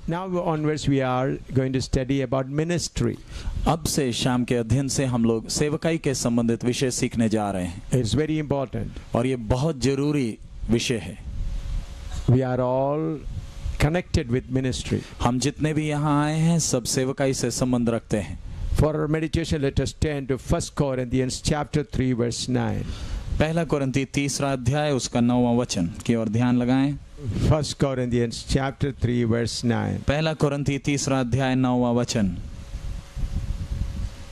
Now onwards we are going to study about ministry. अब से शाम के अध्ययन से हम लोग सेवकाई के संबंधित विषय सीखने जा रहे हैं। It's very important. और ये बहुत जरूरी विषय है। We are all connected with ministry. हम जितने भी यहाँ आए हैं सब सेवकाई से संबंध रखते हैं। For our meditation, let us turn to 1 Corinthians chapter 3 verse 9. पहला कोरिन्थी 3 अध्याय उसका 9वां वचन की ओर ध्यान लगाएं। 1 Corinthians chapter 3 verse 9. पहला कोरिन्थी 3 अध्याय 9वां वचन।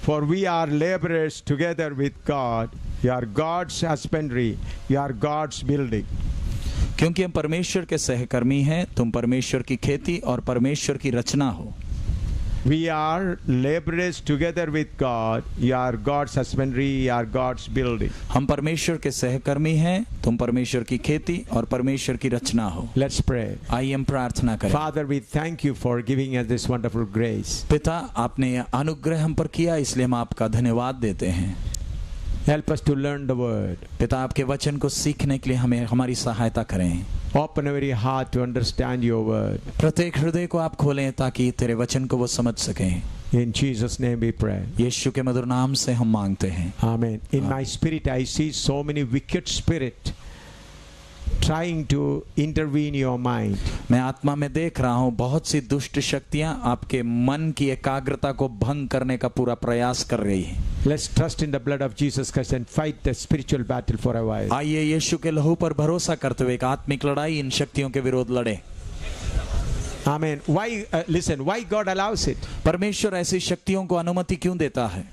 For we are laborers together with God. You are God's husbandry. You are God's building. क्योंकि हम परमेश्वर के सहकर्मी हैं, तुम परमेश्वर की खेती और परमेश्वर की रचना हो। We are laborers together with God. You are God's husbandry. You are God's building. हम परमेश्वर के सहकर्मी हैं, तुम परमेश्वर की खेती और परमेश्वर की रचना हो। Let's pray. आइए हम प्रार्थना करें। Father, we thank you for giving us this wonderful grace. पिता, आपने यह अनुग्रह हम पर किया, इसलिए हम आपका धन्यवाद देते हैं। Help us to learn the word. पिता, आपके वचन को सीखने के लिए हमें हमारी सहायता करें। Open every heart to understand your word. प्रत्येक हृदय को आप खोलें ताकि तेरे वचन को वो समझ सकें। In Jesus' name we pray. यीशु के मधुर नाम से हम मांगते हैं। Amen. In my spirit, I see so many wicked spirits trying to intervene your mind. मैं आत्मा में देख रहा हूँ बहुत सी दुष्ट शक्तियाँ आपके मन की एकाग्रता को भंग करने का पूरा प्रयास कर रही हैं। Let's trust in the blood of Jesus Christ and fight the spiritual battle for a while. आइए यीशु के लहू पर भरोसा करते हुए एक आत्मिक लड़ाई इन शक्तियों के विरोध लड़े। Amen. Listen, why God allows it? परमेश्वर ऐसी शक्तियों को अनुमति क्यों देता है?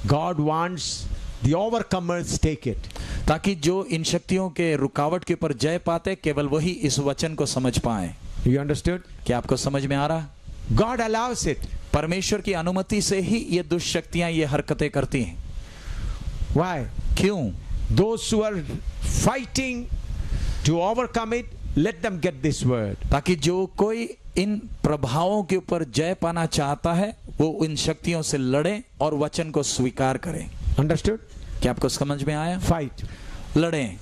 God wants the overcomers take it. ताकि जो इन शक्तियों के रुकावट के ऊपर जय पाते केवल वही इस वचन को समझ पाए। You understood? क्या आपको समझ में आ रहा? God allows it. परमेश्वर की अनुमति से ही ये दुष्ट शक्तियां ये हरकतें करती हैं। Why? क्यों? Those who are fighting to overcome it, let them get this word. ताकि जो कोई इन प्रभावों के ऊपर जय पाना चाहता है वो इन शक्तियों से लड़े और वचन को स्वीकार करे। Understood? क्या आपको समझ में आया? Fight. लड़ें।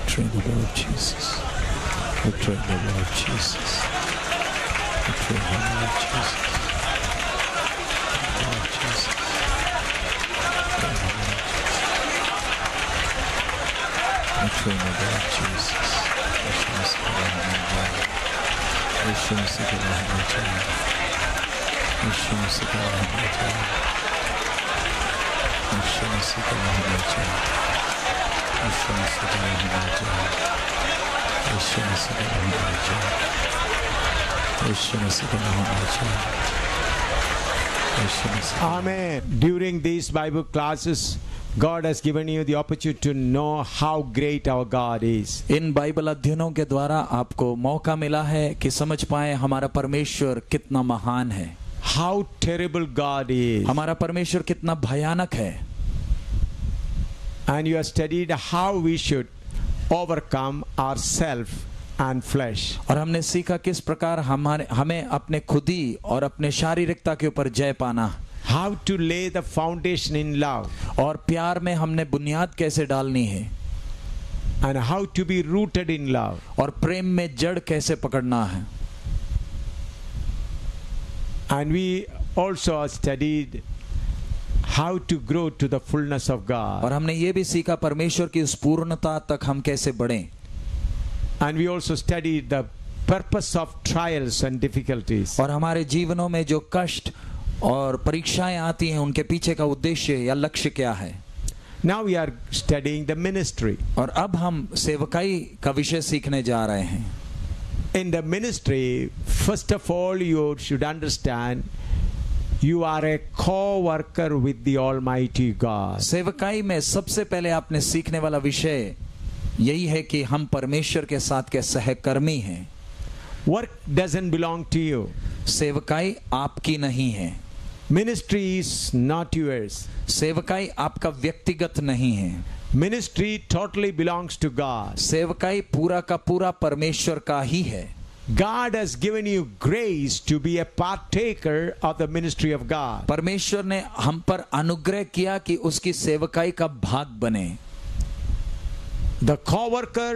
Train the Lord Jesus. Train the Lord Jesus. Train the Lord Jesus. Lord Jesus. Train the Lord Jesus. यीशु मसीह के नाम में चलो। यीशु मसीह के नाम में चलो। यीशु मसीह के नाम में चलो। यीशु मसीह के नाम में चलो। यीशु मसीह के नाम में चलो। यीशु मसीह के नाम में चलो। यीशु मसीह। Amen. During these Bible classes, God has given you the opportunity to know how great our God is. In Bible अध्ययनों के द्वारा आपको मौका मिला है कि समझ पाए हमारा परमेश्वर कितना महान है। How terrible God is. हमारा परमेश्वर कितना भयानक है। And you have studied how we should overcome ourself and flesh. और हमने सीखा किस प्रकार हमें अपने खुदी और अपने शारीरिकता के ऊपर जय पाना। How to lay the foundation in love. और प्यार में हमने बुनियाद कैसे डालनी है। And how to be rooted in love. और प्रेम में जड़ कैसे पकड़ना है। And we also studied how to grow to the fullness of God. और हमने ये भी सीखा परमेश्वर की उस पूर्णता तक हम कैसे बढ़ें। And we also studied the purpose of trials and difficulties. और हमारे जीवनों में जो कष्ट और परीक्षाएं आती हैं उनके पीछे का उद्देश्य या लक्ष्य क्या है। Now we are studying the ministry. और अब हम सेवकाई का विषय सीखने जा रहे हैं। In the ministry, first of all, you should understand you are a co-worker with the Almighty God. सेवकाई में सबसे पहले आपने सीखने वाला विषय यही है कि हम परमेश्वर के साथ के सहकर्मी हैं। Work doesn't belong to you. सेवकाई आपकी नहीं है। Ministry is not yours. सेवकाई आपका व्यक्तिगत नहीं है। Ministry totally belongs to God. सेवकाई पूरा का पूरा परमेश्वर का ही है। God has given you grace to be a partaker of the ministry of God. परमेश्वर ने हम पर अनुग्रह किया कि उसकी सेवकाई का भाग बने। The co-worker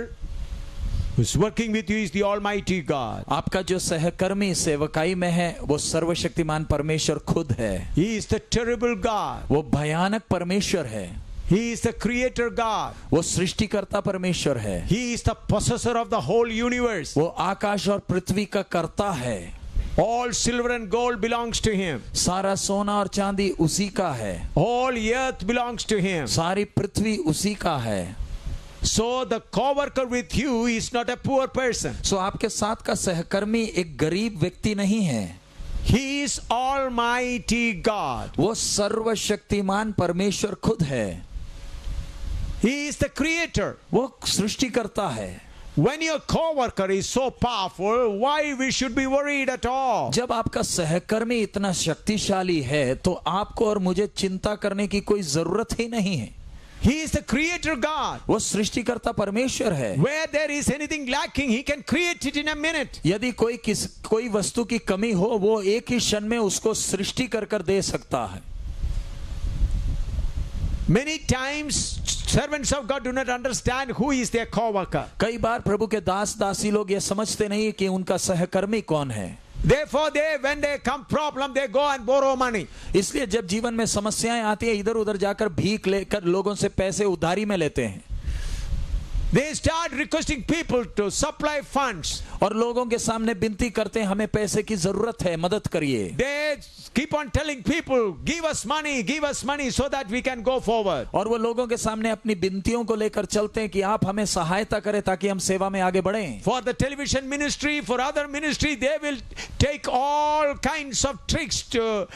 Who's working with you is the Almighty God. आपका जो सहकर्मी सेवकाई में है वो सर्वशक्तिमान परमेश्वर खुद है। He is the terrible God. वो भयानक परमेश्वर है। He is the creator God. वो सृष्टिकर्ता परमेश्वर है। He is the possessor of the whole universe. वो आकाश और पृथ्वी का कर्ता है। All silver and gold belongs to him. सारा सोना और चांदी उसी का है। All earth belongs to him. सारी पृथ्वी उसी का है। So the co-worker with you is not a poor person. सो आपके साथ का सहकर्मी एक गरीब व्यक्ति नहीं है। He is Almighty God. वो सर्वशक्तिमान परमेश्वर खुद है। He is the creator. वो सृष्टिकर्ता है। When your co-worker is so powerful, why we should be worried at all? जब आपका सहकर्मी इतना शक्तिशाली है तो आपको और मुझे चिंता करने की कोई जरूरत ही नहीं है। He is the creator God. वो सृष्टिकर्ता परमेश्वर है। Where there is anything lacking, he can create it in a minute. यदि कोई वस्तु की कमी हो वो एक ही क्षण में उसको सृष्टि कर दे सकता है। Many times servants of God do not understand who is their co-worker. कई बार प्रभु के दास दासी लोग ये समझते नहीं कि उनका सहकर्मी कौन है। Therefore, when they come problem, they go and borrow money. इसलिए जब जीवन में समस्याएं आती है इधर उधर जाकर भीख लेकर लोगों से पैसे उधारी में लेते हैं। They start requesting people to supply funds. और लोगों के सामने विनती करते हैं हमें पैसे की जरूरत है, मदद करिए। They keep on telling people, give us money so that we can go forward. और वो लोगों के सामने अपनी विनतियों को लेकर चलते हैं कि आप हमें सहायता करें ताकि हम सेवा में आगे बढ़ें। For the television ministry, for other ministry, they will take all kinds of tricks to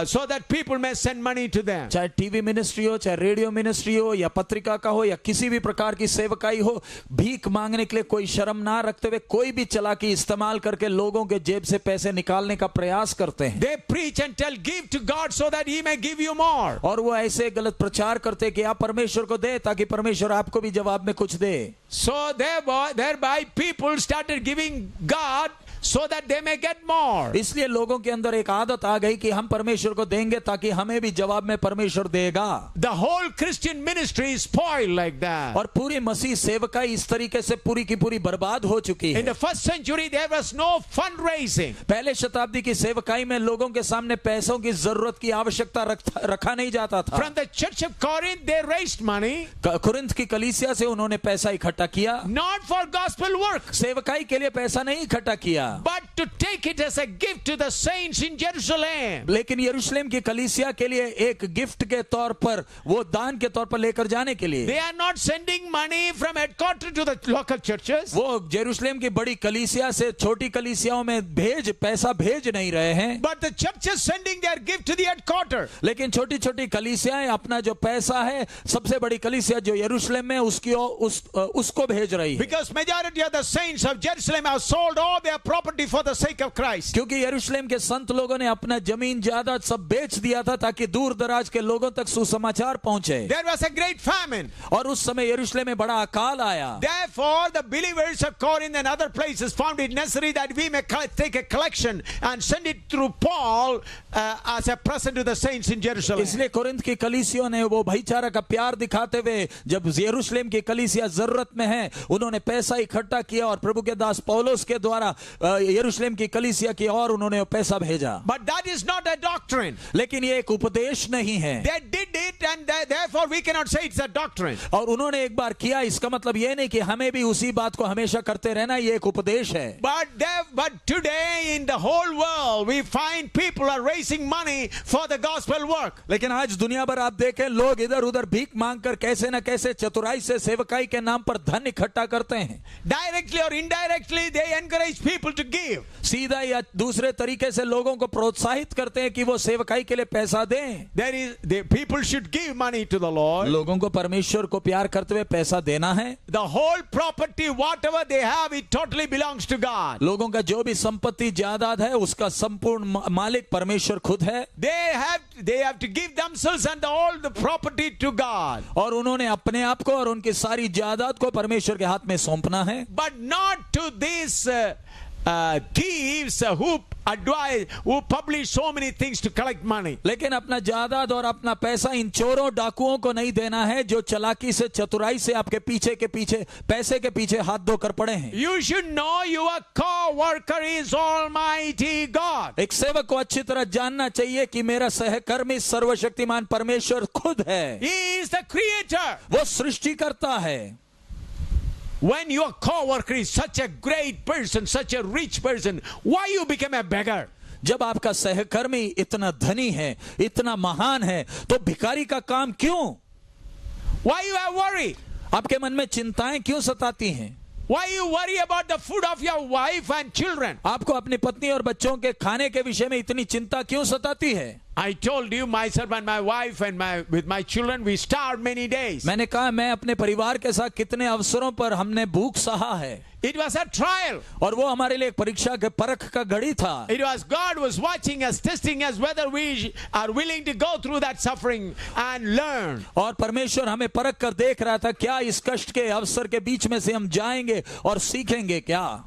so that people may send money to them. चाहे टीवी मिनिस्ट्री हो, चाहे रेडियो मिनिस्ट्री हो, या पत्रिका का हो, या किसी भी प्रकार की सेवकाई हो, भीख मांगने के लिए कोई शर्म ना रखते हुए कोई भी चालाकी इस्तेमाल करके लोगों के जेब से पैसे निकालने का प्रयास करते हैं। They preach and tell, give to God so that He may give you more. और वो ऐसे गलत प्रचार करते हैं कि आप परमेश्वर को दे ताकि परमेश्वर आपको भी जवाब में कुछ दे। So thereby people started giving God so that they may get more. इसलिए लोगों के अंदर एक आदत आ गई कि हम परमेश्वर को देंगे ताकि हमें भी जवाब में परमेश्वर देगा। The whole Christian ministry is spoiled like that. और पूरी मसीह सेवकाई इस तरीके से पूरी की पूरी बर्बाद हो चुकी है। In the first century there was no fundraising. पहले शताब्दी की सेवकाई में लोगों के सामने पैसों की जरूरत की आवश्यकता रखा नहीं जाता था। From the church of Corinth they raised money. Corinth की कलीसिया से उन्होंने पैसा इकट्ठा किया। Not for gospel work. सेवकाई के लिए पैसा नहीं इकट्ठा किया। But to take it as a gift to the saints in Jerusalem. लेकिन यरूशलेम की कलीसिया के लिए एक गिफ्ट के तौर पर, वो दान के तौर पर लेकर जाने के लिए। They are not sending money from headquarters to the local churches. वो यरूशलेम की बड़ी कलीसिया से छोटी कलीसियाओं में पैसा भेज नहीं रहे हैं। But the churches sending their gift to the headquarters. लेकिन छोटी छोटी कलीसियाएं अपना जो पैसा है सबसे बड़ी कलीसिया जो यरूशलेम में उसको भेज रही है। Because majority of the saints of Jerusalem have sold all their property for the sake of Christ. क्योंकि यरूशलेम के संत लोगों ने अपना जमीन जायदाद सब बेच दिया था ताकि दूर दराज के लोगों तक सुसमाचार पहुंचे। There was a great famine. और उस समय यरूशलेम में बड़ा अकाल आया। Therefore the believers of Corinth and other places found it necessary that we may take a collection and send it through Paul as a present to the saints in Jerusalem. इसलिए Corinth की कलीसियों ने वो भाईचारा का प्यार दिखाते हुए जब यरूशलेम की कलीसिया जरूरत में है उन्होंने पैसा इकट्ठा किया और प्रभु के दास पौलुस के द्वारा यरूशलेम की कलीसिया की और उन्होंने पैसा भेजा। But that is not a doctrine. लेकिन ये एक उपदेश नहीं है। They did it and therefore we cannot say it's a doctrine. और उन्होंने एक बार किया इसका मतलब ये नहीं कि हमें भी उसी बात को हमेशा करते रहना, ये एक उपदेश है। But today in the whole world we find people are raising money for the gospel work. लेकिन आज दुनिया भर आप देखें लोग इधर उधर भीख मांगकर कैसे न कैसे चतुराई से सेवकाई के नाम पर धन इकट्ठा करते हैं। Directly or indirectly they encourage people to give. सीधा या दूसरे तरीके से लोगों को प्रोत्साहित करते हैं कि वो सेवकाई के लिए पैसा दें। People should give money to the Lord. लोगों को परमेश्वर को प्यार करते हुए पैसा देना है। The whole property whatever they have it totally belongs to God. लोगों का जो भी संपत्ति जायदाद है उसका संपूर्ण मालिक परमेश्वर खुद है। They have to give themselves and all the property to God. और उन्होंने अपने आप को और उनकी सारी जायदाद को परमेश्वर के हाथ में सौंपना है। But not to this thieves who advise, who publish so many things to collect money. लेकिन अपना जायदाद और अपना पैसा इन चोरों डाकुओं को नहीं देना है जो चालाकी से चतुराई से आपके पीछे के पीछे पैसे के पीछे हाथ धोकर पड़े हैं। You should know your co-worker is Almighty God. एक सेवक को अच्छी तरह जानना चाहिए कि मेरा सहकर्मी सर्वशक्तिमान परमेश्वर खुद है। He is the creator. वो सृष्टिकर्ता है। When your co-worker is such a great person, such a rich person, why you become a beggar? जब आपका सहकर्मी इतना धनी है, इतना महान है, तो भिखारी का काम क्यों? Why you have worry? आपके मन में चिंताएं क्यों सताती हैं? Why you worry about the food of your wife and children? आपको अपनी पत्नी और बच्चों के खाने के विषय में इतनी चिंता क्यों सताती है? I told you, myself and my wife and with my children, we starved many days. मैंने कहा मैं अपने परिवार के साथ कितने अवसरों पर हमने भूख सहा है। It was a trial. और वो हमारे लिए एक परीक्षा के परख का घड़ी था। It was God was watching us, testing us whether we are willing to go through that suffering and learn. और परमेश्वर हमें परख कर देख रहा था क्या इस कष्ट के अवसर के बीच में से हम जाएंगे और सीखेंगे क्या।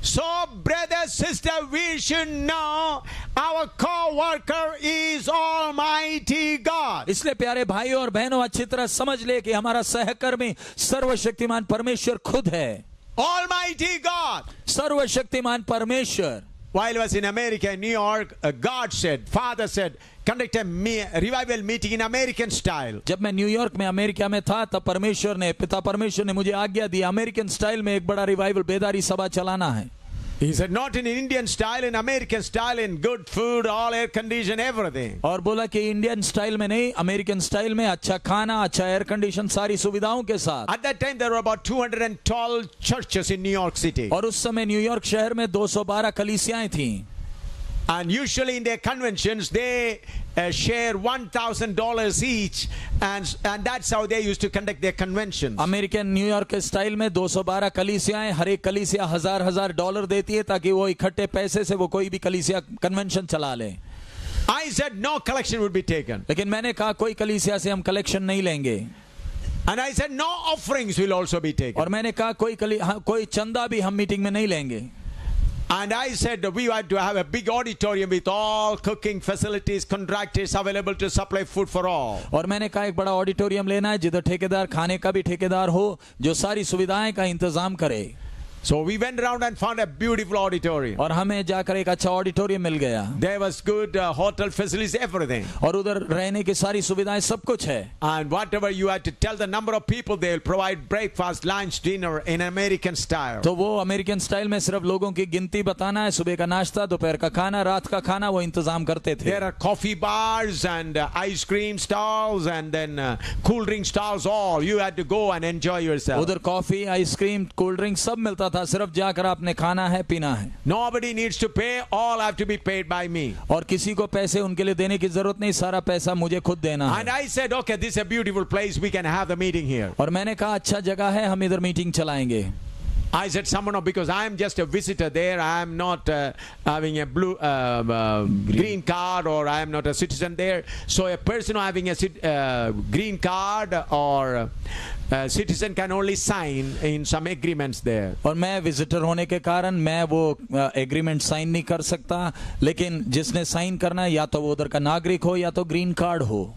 So, brother, sister, we should know our co-worker is Almighty God. इसलिए प्यारे भाइयों और बहनों अच्छी तरह समझ ले कि हमारा सहकर्मी सर्वशक्तिमान परमेश्वर खुद है। Almighty God. सर्वशक्तिमान परमेश्वर। While I was in America, in New York, God said, Father said, conduct a revival meeting in American style. जब मैं न्यूयॉर्क में अमेरिका में था तब पिता परमेश्वर ने मुझे आज्ञा दी अमेरिकन स्टाइल में एक बड़ा रिवाइवल बेदारी सभा चलाना है। He said, not in Indian style, in American style, in good food, all air condition, everything. और बोला कि इंडियन स्टाइल में नहीं, अमेरिकन स्टाइल में अच्छा खाना, अच्छा एयर कंडीशन, सारी सुविधाओं के साथ। At that time, there were about 212 churches in New York City. और उस समय न्यूयॉर्क शहर में 212 कलीसियाएं थीं। And usually in their conventions, they share $1,000 each, and that's how they used to conduct their conventions. American New York के style में 212 कलीसियाएं, हर एक कलीसिया $1,000 देती है ताकि वो इकट्ठे पैसे से वो कोई भी कलीसिया कन्वेंशन चला ले। I said no collection would be taken. लेकिन मैंने कहा कोई कलीसिया से हम कलेक्शन नहीं लेंगे। And I said no offerings will also be taken. और मैंने कहा कोई चंदा भी हम मीटिंग में नहीं लेंगे। And I said we had to have a big auditorium with all cooking facilities, contractors available to supply food for all. और मैंने कहा एक बड़ा ऑडिटोरियम लेना है जिधर ठेकेदार खाने का भी ठेकेदार हो जो सारी सुविधाएं का इंतजाम करे। So we went around and found a beautiful auditorium. और हमें जाकर एक अच्छा ऑडिटोरियम मिल गया। There was good hotel facilities, everything. और उधर रहने की सारी सुविधाएं सब कुछ है। And whatever you had to tell the number of people, they will provide breakfast, lunch, dinner in American style. तो वो अमेरिकन स्टाइल में सिर्फ लोगों की गिनती बताना है, सुबह का नाश्ता, दोपहर का खाना, रात का खाना वो इंतजाम करते थे। There are coffee bars and ice cream stalls and then cool drink stalls. All you had to go and enjoy yourself. उधर कॉफी, आइसक्रीम, कोल्ड ड्रिंक सब मिलता था, सिर्फ जाकर आपने खाना है, पीना है। Nobody needs to pay, all have to be paid by me. और किसी को पैसे उनके लिए देने की जरूरत नहीं, सारा पैसा मुझे खुद देना है। And I said, okay, this is a beautiful place, we can have the meeting here. और मैंने कहा अच्छा जगह है, हम इधर मीटिंग चलाएंगे। I said, someone, because I am just a visitor there, I am not having a green card, or I am not a citizen there. So a person having a green card or citizen can only sign in some agreements there. और मैं visitor होने के कारण मैं वो agreement sign नहीं कर सकता, लेकिन जिसने साइन करना है या तो वो उधर का नागरिक हो या तो ग्रीन कार्ड हो।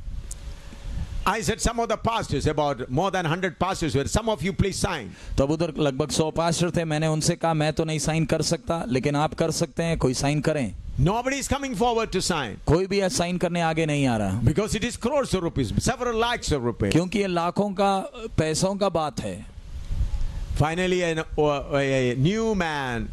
I said, some of the pastors, about more than 100 pastors were, some of you please sign. तब उधर लगभग 100 पास्टर थे। मैंने उनसे कहा मैं तो नहीं साइन कर सकता, लेकिन आप कर सकते हैं, कोई साइन करें। Nobody is coming forward to sign. कोई भी साइन करने आगे नहीं आ रहा, Because it is crores of rupees, several lakhs of rupees. क्योंकि ये लाखों का पैसों का बात है। Finally, a new man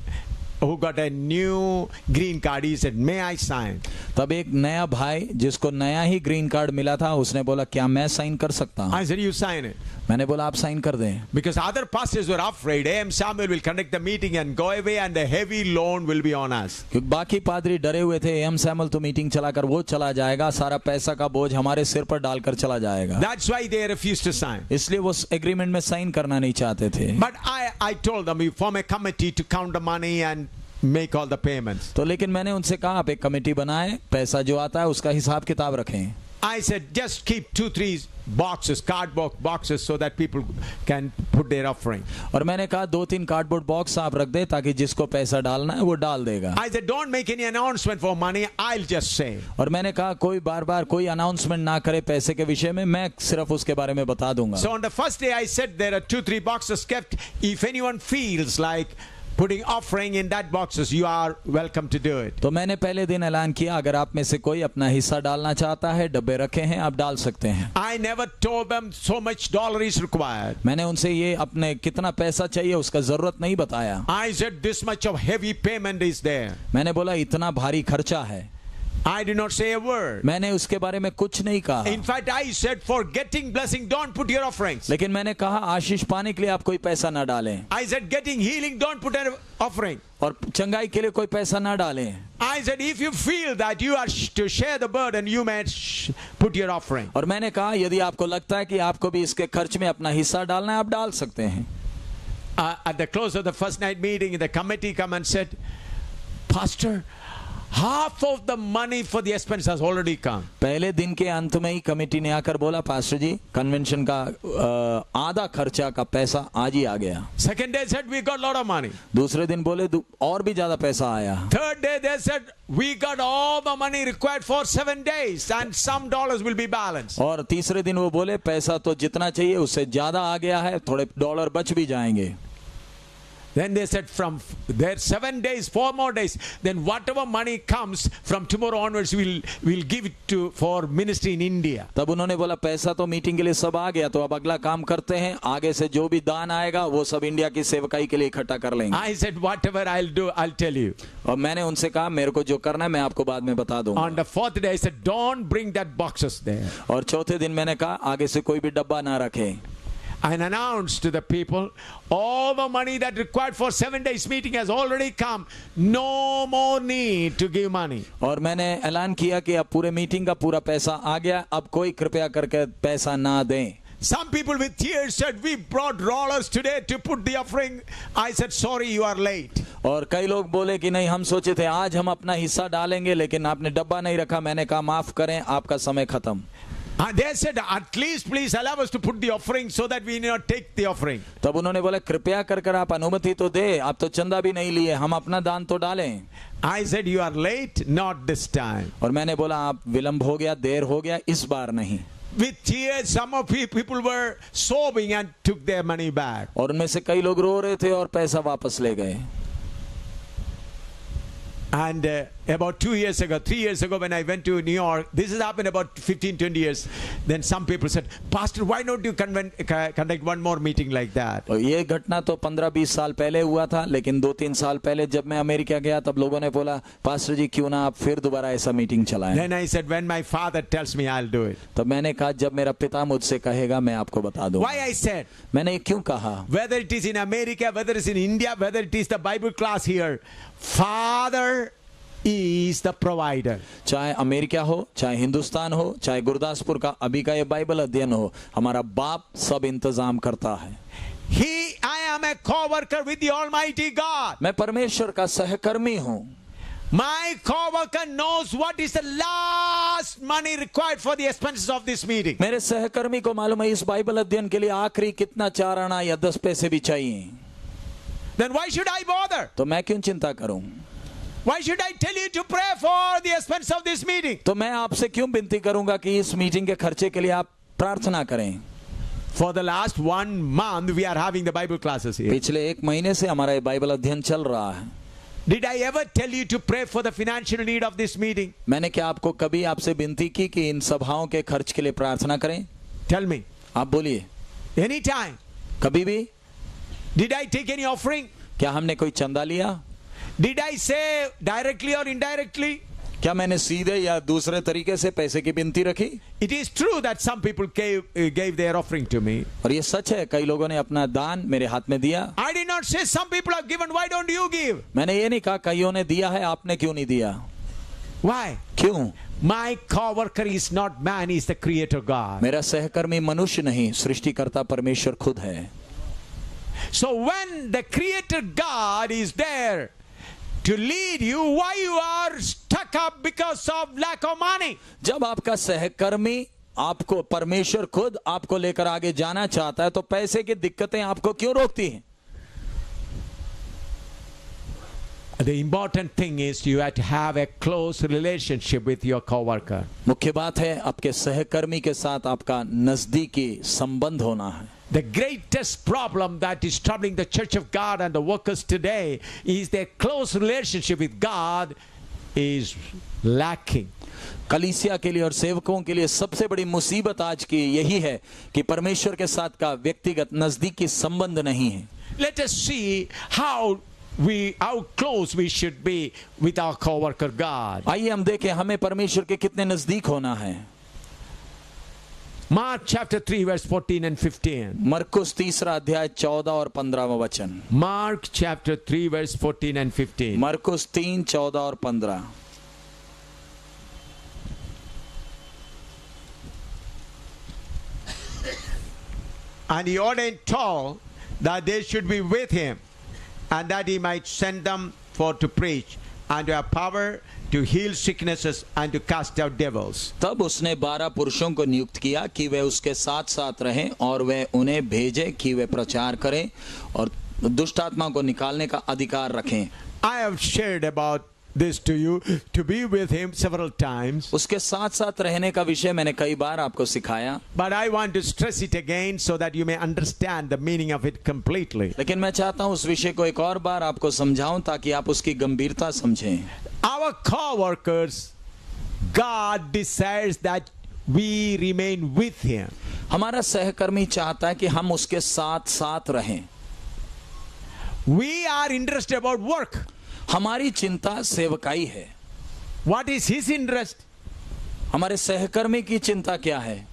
who got a new green card, he said, may I sign? तब एक नया भाई जिसको नया ही ग्रीन कार्ड मिला था, उसने बोला क्या मैं साइन कर सकता हूँ? I said, you sign it. मैंने बोला आप साइन कर दें। Because other pastors were afraid, A.M. Samuel will conduct the meeting and go away and the heavy loan will be on us. क्योंकि बाकी पादरी डरे हुए थे, A.M. सैमुअल तो मीटिंग चलाकर वो चला जाएगा, सारा पैसा का बोझ हमारे सिर पर डालकर चला जाएगा। That's why they refused to sign. इसलिए वो एग्रीमेंट में साइन करना नहीं चाहते थे। But I told them, we form a committee to count the money and make all the payments. तो लेकिन मैंने उनसे कहा आप एक कमेटी बनाएं, पैसा जो आता है उसका हिसाब किताब रखें। I said, just keep 2-3 boxes, cardboard boxes, so that people can put their offering. और मैंने कहा 2-3 कार्डबोर्ड बॉक्स आप रख दे ताकि जिसको पैसा डालना है वो डाल देगा. I said, don't make any announcement for money. I'll just say. और मैंने कहा कोई बार बार कोई अनाउंसमेंट ना करे पैसे के विषय में, मैं सिर्फ उसके बारे में बता दूंगा. So on the first day I said there are 2-3 boxes kept. If anyone feels like putting offering in that boxes, you are welcome to do it. तो मैंने पहले दिन ऐलान किया अगर आप में से कोई अपना हिस्सा डालना चाहता है, डब्बे रखे हैं, आप डाल सकते हैं. I never told them so much dollar is required. मैंने उनसे ये अपने कितना पैसा चाहिए उसका जरूरत नहीं बताया. I said this much of heavy payment is there. मैंने बोला इतना भारी खर्चा है. I did not say a word. मैंने उसके बारे में कुछ नहीं कहा. In fact, I said for getting blessing, don't put your offerings. लेकिन मैंने कहा आशीष पाने के लिए आप कोई पैसा ना डालें. I said getting healing, don't put an offering. और चंगाई के लिए कोई पैसा ना डालें. I said if you feel that you are to share the burden, you may put your offering. और मैंने कहा यदि आपको लगता है कि आपको भी इसके खर्च में अपना हिस्सा डालना है, आप डाल सकते हैं. At the close of the first night meeting, the committee come and said, Pastor, half of the money for the expense has already come. पहले दिन के अंत में ही कमेटी ने आकर बोला पास्टर जी कन्वेंशन का आधा खर्चा का पैसा आज ही आ गया. Second day said we got lot of money. दूसरे दिन बोले और भी ज्यादा पैसा आया. Third day they said we got all the money required for 7 days and some dollars will be balanced. और तीसरे दिन वो बोले पैसा तो जितना चाहिए उससे ज्यादा आ गया है, थोड़े डॉलर बच भी जाएंगे. Then they said from there 7 days, 4 more days, then whatever money comes from tomorrow onwards we'll give it to for ministry in India. तब उन्होंने बोला पैसा तो मीटिंग के लिए सब आ गया, तो अब अगला काम करते हैं, आगे से जो भी दान आएगा वो सब इंडिया की सेवकाई के लिए इकट्ठा कर लेंगे. I said whatever I'll do, I'll tell you. और मैंने उनसे कहा मेरे को जो करना है मैं आपको बाद में बता दूंगा. On the 4th day I said don't bring that boxes there. और चौथे दिन मैंने कहा आगे से कोई भी डब्बा ना रखे. And announced to the people all the money that required for 7 days meeting has already come. No more need to give money. और मैंने ऐलान किया कि अब पूरे मीटिंग का पूरा पैसा आ गया, अब कोई कृपया करके पैसा ना दें. Some people with tears said we brought dollars today to put the offering. I said sorry, you are late. और कई लोग बोले कि नहीं हम सोचे थे आज हम अपना हिस्सा डालेंगे लेकिन आपने डब्बा नहीं रखा. मैंने कहा माफ करें आपका समय खत्म. They said at least please allow us to put the offering so that we not take the offering. तब उन्होंने बोला कृपया कर आप अनुमति तो दे, आप तो चंदा भी नहीं लिए, हम अपना दान तो डालें. I said you are late, not this time. और मैंने बोला आप विलंब हो गया, देर हो गया, इस बार नहीं. With tears, some of people were sobbing and took their money back. और उनमें से कई लोग रो रहे थे और पैसा वापस ले गए. And about 2 years ago, 3 years ago, when I went to New York, this has happened about 15-20 years. Then some people said, Pastor, why don't you conduct one more meeting like that? और ये घटना तो 15-20 साल पहले हुआ था, लेकिन 2-3 साल पहले जब मैं अमेरिका गया तब लोगों ने बोला पास्टर जी क्यों ना आप फिर दोबारा ऐसा मीटिंग चलाएं. Then I said, when my father tells me, I'll do it. तब मैंने कहा जब मेरा पिता मुझसे कहेगा मैं आपको बता दूंगा. Why I said? मैंने क्यों कहा? Whether it is in America, whether it's in India, whether it is the Bible class here, Father is the provider. चाहे अमेरिका हो, चाहे हिंदुस्तान हो, चाहे गुरदासपुर का अभी का ये बाइबल अध्ययन हो, हमारा बाप सब इंतजाम करता है. I am a co-worker with the Almighty God. मैं परमेश्वर का सहकर्मी हूँ. My co-worker knows what is the last money required for the expenses of this meeting. मेरे सहकर्मी को मालूम है इस बाइबल अध्ययन के लिए आखिरी कितना 4 आना या 10 पैसे भी चाहिए. Then why should I bother? तो मैं क्यों चिंता करूं? Why should I tell you to pray for the expense of this meeting? तो मैं आपसे क्यों विनती करूंगा कि इस मीटिंग के खर्चे के लिए आप प्रार्थना करें? For the last 1 month we are having the Bible classes here. पिछले 1 महीने से हमारा ये बाइबल अध्ययन चल रहा है. Did I ever tell you to pray for the financial need of this meeting? मैंने क्या आपको कभी आपसे विनती की कि इन सभाओं के खर्च के लिए प्रार्थना करें? Tell me. आप बोलिए. Anytime. कभी भी? Did I take any offering? क्या हमने कोई चंदा लिया? Did I say directly or indirectly? क्या मैंने सीधे या दूसरे तरीके से पैसे की विनती रखी? It is true that some people gave their offering to me. और ये सच है कई लोगों ने अपना दान मेरे हाथ में दिया. I did not say some people have given, why don't you give? मैंने ये नहीं कहा कईयों ने दिया है आपने क्यों नहीं दिया. Why? क्यों? My co-worker is not man, he is the creator God. मेरा सहकर्मी मनुष्य नहीं सृष्टिकर्ता परमेश्वर खुद है. So when the creator God is there, to lead you why you are stuck up because of lack of money. जब आपका सहकर्मी आपको, परमेश्वर खुद आपको लेकर आगे जाना चाहता है, तो पैसे की दिक्कतें आपको क्यों रोकती हैं? The important thing is you have to have a close relationship with your coworker. मुख्य बात है आपके सहकर्मी के साथ आपका नजदीकी संबंध होना है। The greatest problem that is troubling the Church of God and the workers today is their close relationship with God is lacking. कलीसिया के लिए और सेवकों के लिए सबसे बड़ी मुसीबत आज की यही है कि परमेश्वर के साथ का व्यक्तिगत नजदीकी संबंध नहीं है। Let us see how close we should be with our coworker God. आइए हम देखें हमें परमेश्वर के कितने नजदीक होना है। Mark chapter 3 verse 14 and 15. मरकुस 3 अध्याय 14 और 15वां वचन। Mark chapter 3 verse 14 and 15. मरकुस 3, 14 और 15। And he ordained 12 that they should be with him, and that he might send them forth to preach, and to have power to heal sicknesses and to cast out devils. तब उसने 12 पुरुषों को नियुक्त किया कि वे उसके साथ साथ रहें और वे उन्हें भेजे कि वे प्रचार करें और दुष्ट आत्मा को निकालने का अधिकार रखें। I have shared about this to you, to be with him several times. उसके साथ साथ रहने का विषय मैंने कई बार आपको सिखाया, But I want to stress it again so that you may understand the meaning of it completely. लेकिन मैं चाहता हूं उस विषय को एक और बार आपको समझाऊं ताकि आप उसकी गंभीरता समझें। Our co-workers, God desires that we remain with him. हमारा सहकर्मी चाहता है कि हम उसके साथ साथ रहें। We are interested about work. हमारी चिंता सेवकाई है। What is his interest? हमारे सहकर्मी की चिंता क्या है?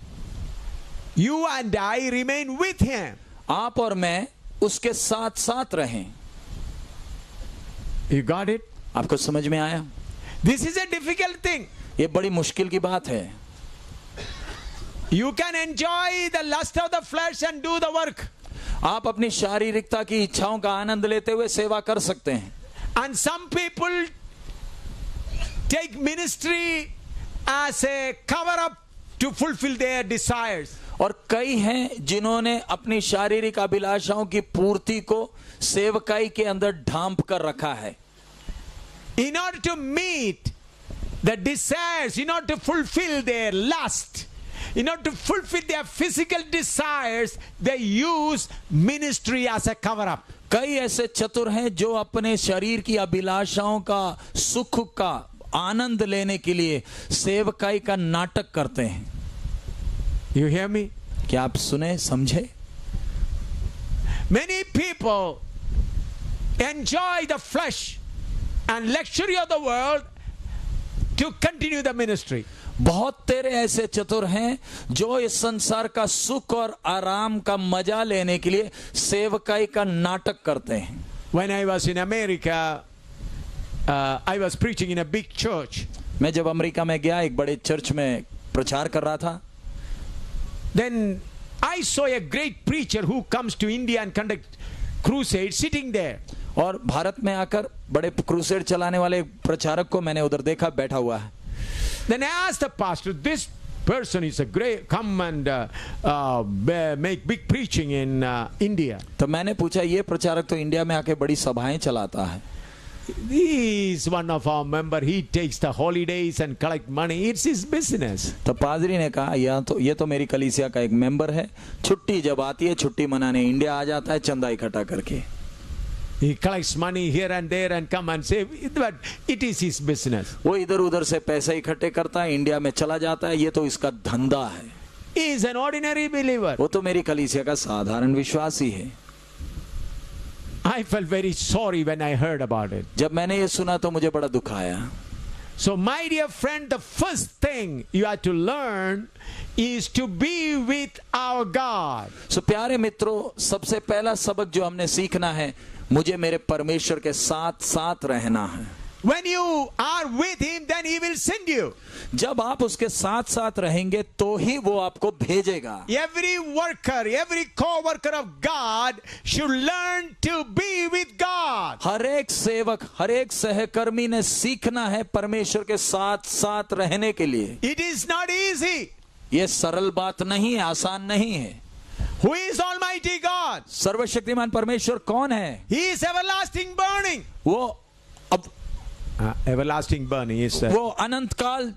You and I remain with him. आप और मैं उसके साथ साथ रहें। You got it? आपको समझ में आया? This is a difficult thing. ये बड़ी मुश्किल की बात है। You can enjoy the lust of the flesh and do the work. आप अपनी शारीरिकता की इच्छाओं का आनंद लेते हुए सेवा कर सकते हैं। And some people take ministry as a cover up to fulfill their desires. और कई हैं जिन्होंने अपनी शारीरिक अभिलाषाओं की पूर्ति को सेवकाई के अंदर ढांप कर रखा है। In order to meet the desires, in order to fulfill their lust, in order to fulfill their physical desires, they use ministry as a cover up. कई ऐसे चतुर हैं जो अपने शरीर की अभिलाषाओं का, सुख का आनंद लेने के लिए सेवकाई का नाटक करते हैं। You hear me? क्या आप सुने, समझे? Many people enjoy the flesh and luxury of the world to continue the ministry. बहुत तेरे ऐसे चतुर हैं जो इस संसार का सुख और आराम का मजा लेने के लिए सेवकाई का नाटक करते हैं। When I was in America, I was preaching in a big church. मैं जब अमेरिका में गया, एक बड़े चर्च में प्रचार कर रहा था। Then I saw a great preacher who comes to India and conduct crusade sitting there. और भारत में आकर बड़े क्रूसेड चलाने वाले प्रचारक को मैंने उधर देखा बैठा हुआ है। Then I asked the pastor, this person is a great, come and make big preaching in India. तो मैंने पूछा, ये प्रचारक तो इंडिया में आके बड़ी सभाएं चलाता है। He is one of our member. He takes the holidays and collect money. It's his business. तो पादरी ने कहा, ये तो मेरी कलीसिया का एक मेंबर है, छुट्टी जब आती है छुट्टी मनाने इंडिया आ जाता है चंदा इकट्ठा करके। He collects money here and there and come and say, but it is his business. वो इधर उधर से पैसे इकट्ठे करता है, इंडिया में चला जाता है, ये तो इसका धंधा है। He is an ordinary believer. वो तो मेरी कलीसिया का साधारण विश्वासी है। I felt very sorry when I heard about it. जब मैंने ये सुना तो मुझे बड़ा दुख आया। So my dear friend, the first thing you have to learn is to be with our God. So प्यारे मित्रों, सबसे पहला सबक जो हमने सीखना है, मुझे मेरे परमेश्वर के साथ साथ रहना है। when you are with him, then he will send you. जब आप उसके साथ साथ रहेंगे तो ही वो आपको भेजेगा. Every worker, every co-worker of God should learn to be with God. हर एक सेवक, हर एक सहकर्मी ने सीखना है परमेश्वर के साथ साथ रहने के लिए. It is not easy. ये सरल बात नहीं है, आसान नहीं है. Who is Almighty God? सर्वशक्तिमान परमेश्वर कौन है? He is everlasting burning. वो अब Everlasting burning is वो अनंत काल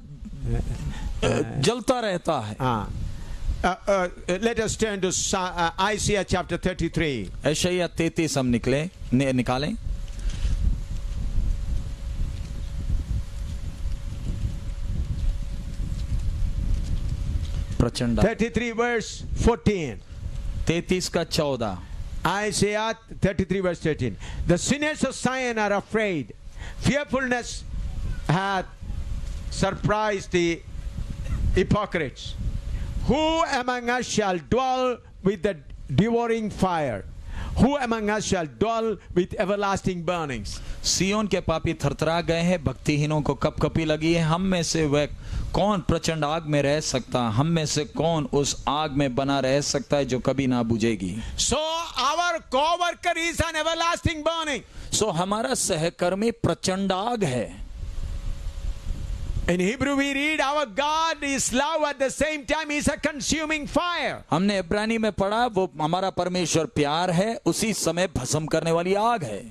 जलता रहता है. let us turn to Isaiah chapter 33. यशायाह 33 हम निकालें. प्रचंड 33 verse 14. 33 का 14. Isaiah 33 verse 13. The sinners of Zion are afraid. Fearfulness hath surprised the hypocrites. Who among us shall dwell with the devouring fire? Who among us shall dwell with everlasting burnings? सियोन के पापी थरथरा गए हैं, भक्तिहीनों को कपकपी लगी है. हम में से वह कौन प्रचंड आग में रह सकता? हम में से कौन उस आग में बना रह सकता है जो कभी ना बुझेगी? So our co-worker is an everlasting burning. So हमारा सहकर्मी प्रचंड आग है. In Hebrew we read our God is love, at the same time is a consuming fire. हमने इब्रानी में पढ़ा वो हमारा परमेश्वर प्यार है, उसी समय भस्म करने वाली आग है.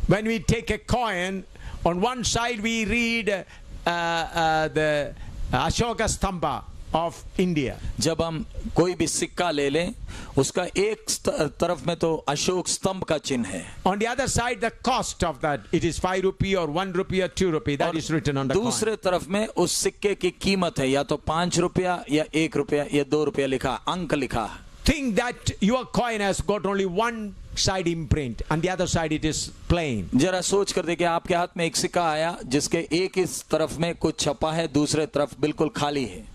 When we take a coin, on one side we read the Ashoka Stamba of India. जब हम कोई भी सिक्का ले लें, उसका एक तरफ में तो अशोक स्तंभ का चिन्ह है. On the other side, the cost of that, it is 5 rupee or 1 rupee or 2 rupee. That is written on the coin. दूसरे तरफ में उस सिक्के की कीमत है या तो 5 रुपया या 1 रुपया या 2 रुपया लिखा, अंक लिखा. Think that your coin has got only one side imprint and the other side it is plain. जरा सोच कर देखिए, आपके हाथ में एक सिक्का आया जिसके एक इस तरफ में कुछ छपा है, दूसरे तरफ बिल्कुल खाली है.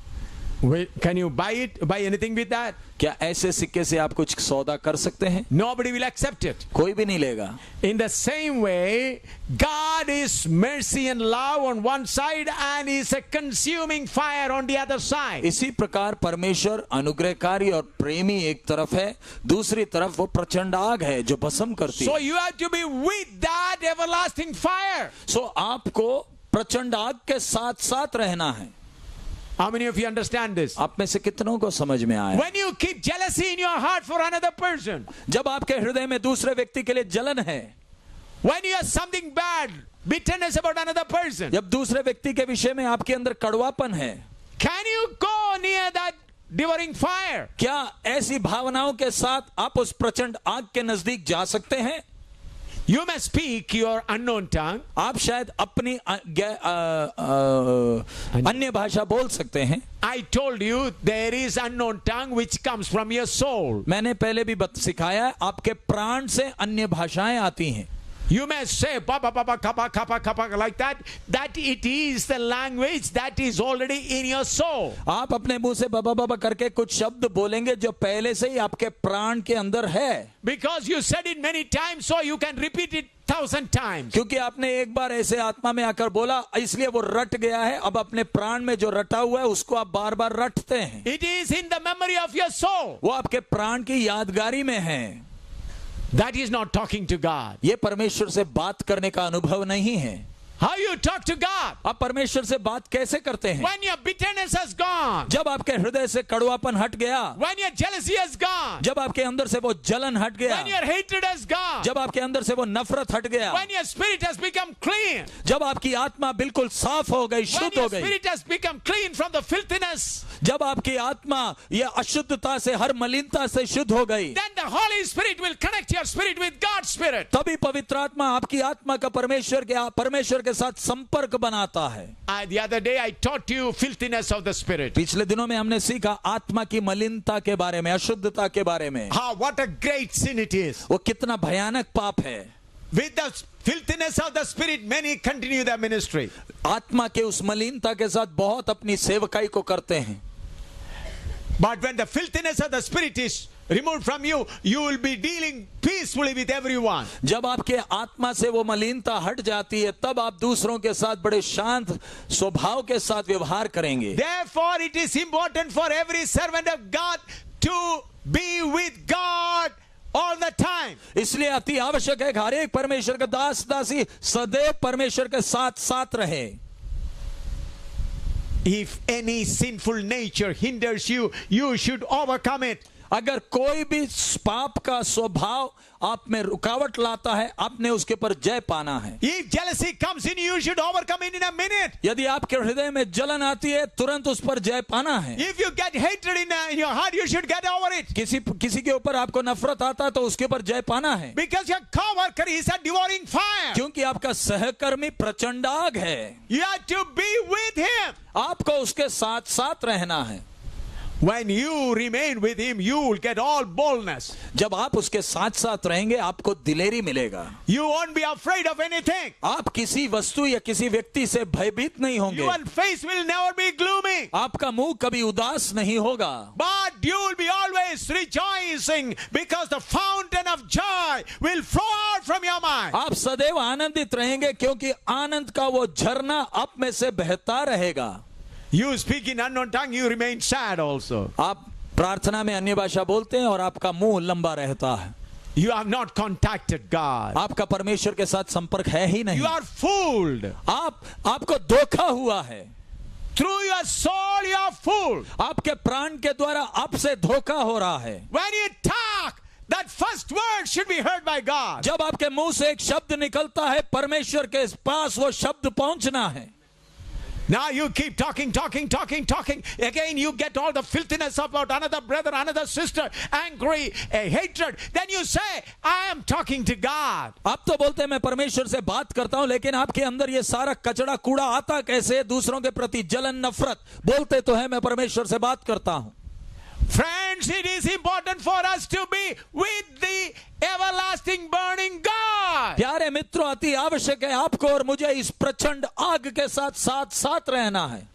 Can you buy it? Buy anything with that? क्या ऐसे सिक्के से आप कुछ सौदा कर सकते हैं? Nobody will accept it. कोई भी नहीं लेगा. In the same way, God is mercy and love on one side and is a consuming fire on the other side. इसी प्रकार परमेश्वर अनुग्रहकारी और प्रेमी एक तरफ है, दूसरी तरफ वो प्रचंड आग है जो भस्म करती है. So you have to be with that everlasting fire. So आपको प्रचंड आग के साथ साथ रहना है. How many of you understand this? आप में से कितनों को समझ में आया? When you keep jealousy in your heart for another person, जब आपके हृदय में दूसरे व्यक्ति के लिए जलन है, when you have something bad, bitterness about another person, जब दूसरे व्यक्ति के विषय में आपके अंदर कड़वापन है, can you go near that devouring fire? क्या ऐसी भावनाओं के साथ आप उस प्रचंड आग के नजदीक जा सकते हैं? You may speak your unknown tongue. आप शायद अपनी अन्य भाषा बोल सकते हैं. I told you there is unknown tongue which comes from your soul. मैंने पहले भी सिखाया है, आपके प्राण से अन्य भाषाएं आती हैं. You may say papa papa kappa kappa kappa like that it is the language that is already in your soul. आप अपने मुंह से बाबा बाबा करके कुछ शब्द बोलेंगे जो पहले से ही आपके प्राण के अंदर है. Because you said it many times, so you can repeat it 1,000 times. क्योंकि आपने एक बार ऐसे आत्मा में आकर बोला, इसलिए वो रट गया है. अब अपने प्राण में जो रटा हुआ है उसको आप बार बार रटते हैं. It is in the memory of your soul. वो आपके प्राण की यादगारी में है. That is not talking to God. ये परमेश्वर से बात करने का अनुभव नहीं है. How you talk to God? आप परमेश्वर से बात कैसे करते हैं? When your bitterness has gone. जब आपके हृदय से कड़वापन हट गया. When your jealousy has gone. जब आपके अंदर से वो जलन हट गया. When your hatred has gone. जब आपके अंदर से वो नफरत हट गया. When your spirit has become clean. जब आपकी आत्मा बिल्कुल साफ हो गई, शुद्ध हो When your गई. spirit has become clean from the filthiness. जब आपकी आत्मा ये अशुद्धता से, हर मलिनता से शुद्ध हो गई, Then the Holy Spirit will connect your spirit with God's spirit. तभी पवित्र आत्मा आपकी आत्मा का परमेश्वर के साथ संपर्क बनाता है. The other day I taught you filthiness of the spirit. पिछले दिनों में हमने सीखा आत्मा की मलिनता के बारे में, अशुद्धता के बारे में. What a great sin it is. वो कितना भयानक पाप है. With the filthiness of the spirit, many continue their ministry. आत्मा के उस मलिनता के साथ बहुत अपनी सेवकाई को करते हैं. But when the filthiness of the spirit is removed from you, you will be dealing peacefully with everyone. जब आपके आत्मा से वो मलिनता हट जाती है तब आप दूसरों के साथ बड़े शांत स्वभाव के साथ व्यवहार करेंगे। Therefore, it is important for every servant of God to be with God all the time. इसलिए अति आवश्यक है कि हर एक परमेश्वर का दास दासी सदैव परमेश्वर के साथ साथ रहे। If any sinful nature hinders you, you should overcome it. अगर कोई भी पाप का स्वभाव आप में रुकावट लाता है, आपने उसके पर जय पाना है। If jealousy comes in you, you should overcome it in a minute. यदि आपके हृदय में जलन आती है, तुरंत उस पर जय पाना है। If you get hatred in your heart, you should get over it. किसी के ऊपर आपको नफरत आता है तो उसके ऊपर जय पाना है। Because your coworker is a devouring fire. क्योंकि आपका सहकर्मी प्रचंड आग है। You have to be with him. आपको उसके साथ साथ रहना है। When you remain with him, you will get all boldness. जब आप उसके साथ साथ रहेंगे आपको दिलेरी मिलेगा। You won't be afraid of anything. आप किसी वस्तु या किसी व्यक्ति से भयभीत नहीं होंगे। Your face will never be gloomy. आपका मुंह कभी उदास नहीं होगा। But you will be always rejoicing because the fountain of joy will flow out from your mind. आप सदैव आनंदित रहेंगे क्योंकि आनंद का वो झरना आप में से बहता रहेगा। You speak in unknown tongue, you remain sad also. आप प्रार्थना में अन्य भाषा बोलते हैं और आपका मुंह लंबा रहता है। You have not contacted God. आपका परमेश्वर के साथ संपर्क है ही नहीं। You are fooled. आपको धोखा हुआ है। Through your soul you are fooled. आपके प्राण के द्वारा आपसे धोखा हो रहा है। When you talk, that first word should be heard by God. जब आपके मुंह से एक शब्द निकलता है, परमेश्वर के पास वो शब्द पहुंचना है। Now you keep talking. Again you get all the filthiness about another brother, another sister, angry, hatred. Then you say, I am talking to God. आप तो बोलते हैं मैं परमेश्वर से बात करता हूं, लेकिन आपके अंदर ये सारा कचड़ा कूड़ा आता कैसे? दूसरों के प्रति जलन नफरत। बोलते तो है मैं परमेश्वर से बात करता हूं। Friends, it is important for us to be with the everlasting burning God. प्यारे मित्रों, अति आवश्यक है आपको और मुझे इस प्रचंड आग के साथ साथ रहना है।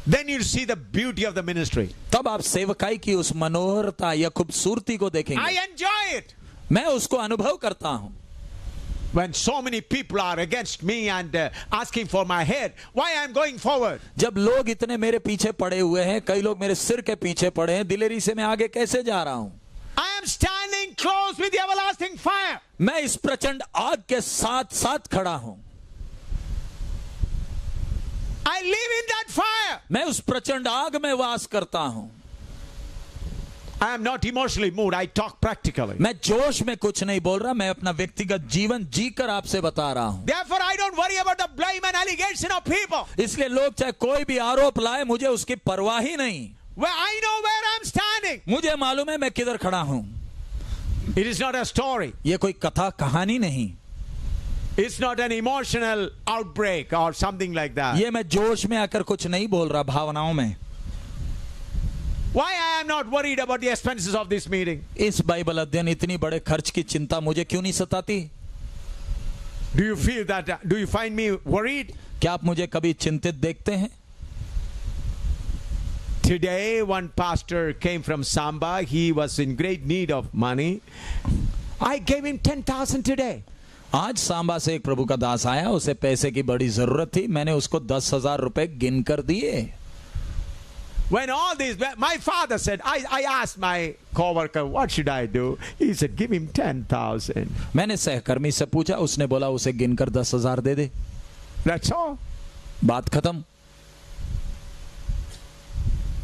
Then you'll see the beauty of the ministry. तब आप सेवकाई की उस मनोहरता या खूबसूरती को देखेंगे। I enjoy it. मैं उसको अनुभव करता हूं। When so many people are against me and asking for my head, why I am going forward? जब लोग इतने मेरे पीछे पड़े हुए हैं, कई लोग मेरे सिर के पीछे पड़े हैं, दिलेरी से मैं आगे कैसे जा रहा हूं? I am standing close with the everlasting fire. मैं इस प्रचंड आग के साथ साथ खड़ा हूं। I live in that fire. मैं उस प्रचंड आग में वास करता हूं। I am not emotionally moved. I talk practically. मैं जोश में कुछ नहीं बोल रहा, मैं अपना व्यक्तिगत जीवन जीकर आपसे बता रहा हूं। Therefore, I don't worry about the blame and allegation of people. इसलिए लोग चाहे कोई भी आरोप लाए, मुझे उसकी परवाह ही नहीं। Well, I know where I'm standing. मुझे मालूम है मैं किधर खड़ा हूं। It is not a story. ये कोई कथा कहानी नहीं। It's not an emotional outbreak or something like that. ये मैं जोश में आकर कुछ नहीं बोल रहा, भावनाओं में। Why I am not worried about the expenses of this meeting? इस बाइबल अध्ययन इतनी बड़े खर्च की चिंता मुझे क्यों नहीं सताती? Do you feel that? Do you find me worried? क्या आप मुझे कभी चिंतित देखते हैं? Today, one pastor came from Samba. He was in great need of money. I gave him 10,000 today. आज सांबा से एक प्रभु का दास आया, उसे पैसे की बड़ी जरूरत थी, मैंने उसको 10,000 रुपए गिन कर दिए। When all this, my father said, I asked my co-worker, what should I do? He said, give him 10,000. मैंने सहकर्मी से पूछा, उसने बोला उसे गिनकर 10,000 दे दे। That's all. बात खत्म।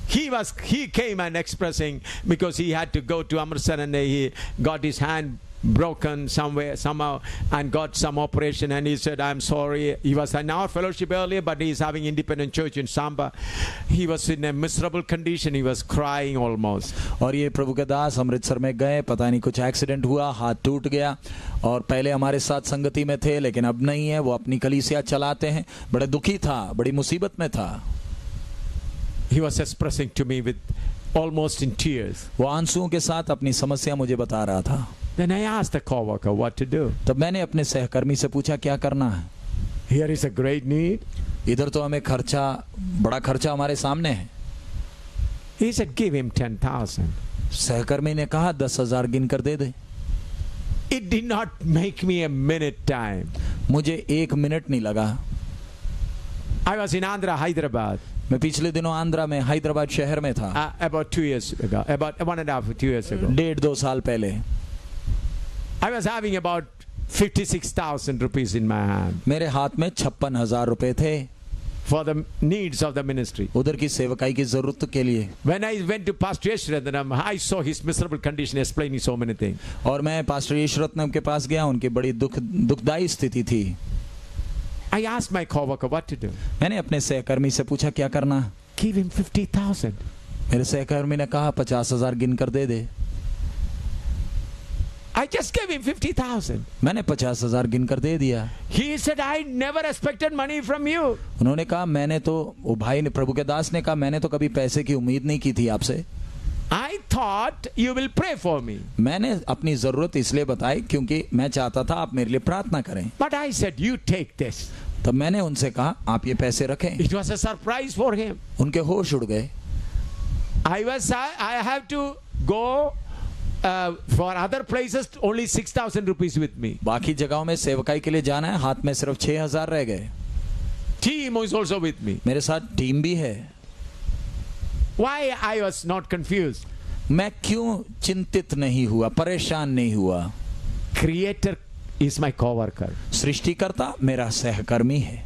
He came and expressing because he had to go to Amritsar and he got his hand broken somehow and got some operation, and he said, I'm sorry. He was in our fellowship earlier, but he's having independent church in Samba. He was in a miserable condition. He was crying almost. और ये प्रभु के दास अमृतसर में गए, पता नहीं कुछ accident हुआ, हाथ टूट गया और पहले हमारे साथ संगति में थे लेकिन अब नहीं है। वो अपनी कलीसिया चलाते हैं। बड़े दुखी था, बड़ी मुसीबत में था। He was expressing to me with almost in tears. वो आंसुओं के साथ अपनी समस्या मुझे बता रहा था। Then I asked the co-worker what to do. तब मैंने अपने सहकर्मी से पूछा क्या करना है। Here is a great need. इधर तो हमें बड़ा खर्चा हमारे सामने है। He said, give him 10,000. सहकर्मी ने कहा 10,000 गिन कर दे दे। It did not make me a minute time. मुझे 1 मिनट नहीं लगा। I was in Andhra, Hyderabad, मैं पिछले दिनों आंध्रा में हैदराबाद शहर में था, about 2 years ago, about 1.5 2 years ago. 1.5-2 साल पहले। I was having about 56,000 rupees in my hand मेरे हाथ में 56,000 रुपए थे for the needs of the ministry. उधर की सेवकाई की जरूरत के लिए। When I went to Pastor Yeshratnam, I saw his miserable condition, explaining so many things. और मैं पास्टर यशरत्नम के पास गया, उनकी बड़ी दुखदायी स्थिति थी। I asked my coworker what to do. मैंने अपने सहकर्मी से पूछा क्या करना। Give him 50,000. मेरे सहकर्मी ने कहा 50,000 गिन कर दे दे। I just gave him 50,000. मैंने 50,000 गिन कर दे दिया। He said, I never expected money from you. उन्होंने कहा मैंने तो, वो भाई ने, प्रभु के दास ने कहा मैंने तो कभी पैसे की उम्मीद नहीं की थी आपसे। I thought you will pray for me. मैंने अपनी जरूरत इसलिए बताई क्योंकि मैं चाहता था आप मेरे लिए प्रार्थना करें। But I said, you take this. तब मैंने उनसे कहा आप ये पैसे रखें। It was a surprise for him. उनके होश उड़ गए। I have to go for other places, only 6,000 rupees with me. बाकी जगहों में सेवकाई के लिए जाना है, हाथ में सिर्फ 6,000 रह गए। Team is also with me. मेरे साथ टीम भी है। Why I was not confused? मैं क्यों चिंतित नहीं हुआ, परेशान नहीं हुआ? Creator is my coworker. सृष्टिकर्ता मेरा सहकर्मी है।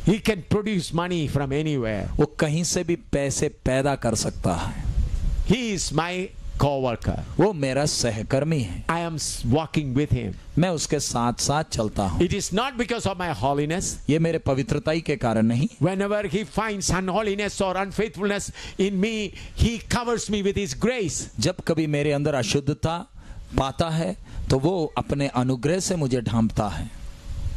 He can produce money from anywhere. वो कहीं से भी पैसे पैदा कर सकता है। He is my coworker. वो मेरा सहकर्मी है। I am walking with him. मैं उसके साथ साथ चलता हूँ। It is not because of my holiness. ये मेरे पवित्रताई के कारण नहीं। Whenever he finds unholiness or unfaithfulness in me, he covers me with his grace. जब कभी मेरे अंदर अशुद्धता पाता है तो वो अपने अनुग्रह से मुझे ढांपता है।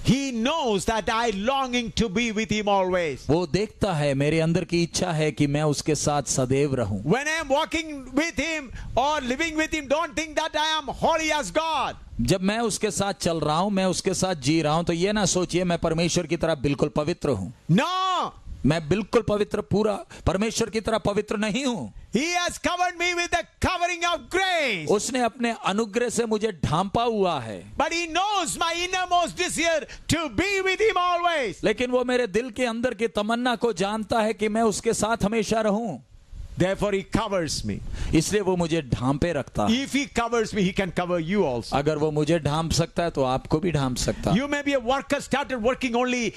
He knows that I longing to be with him always. वो देखता है, मेरे अंदर की इच्छा है कि मैं उसके साथ सदैव रहूं। When I am walking with him or living with him, don't think that I am holy as God. जब मैं उसके साथ चल रहा हूं, मैं उसके साथ जी रहा हूं, तो ये ना सोचिए मैं परमेश्वर की तरह बिल्कुल पवित्र हूं। No! मैं बिल्कुल पवित्र, पूरा परमेश्वर की तरह पवित्र नहीं हूं। He has covered me with the covering of grace. उसने अपने अनुग्रह से मुझे ढांपा हुआ है। But he knows my innermost desire to be with him always. लेकिन वो मेरे दिल के अंदर की तमन्ना को जानता है कि मैं उसके साथ हमेशा रहूं। Therefore he covers me. इसलिए वो मुझे ढांपे रखता है। If he covers me, he can cover you also. अगर वो मुझे ढांप सकता है तो आपको भी ढांप सकता है। You may be a worker started working only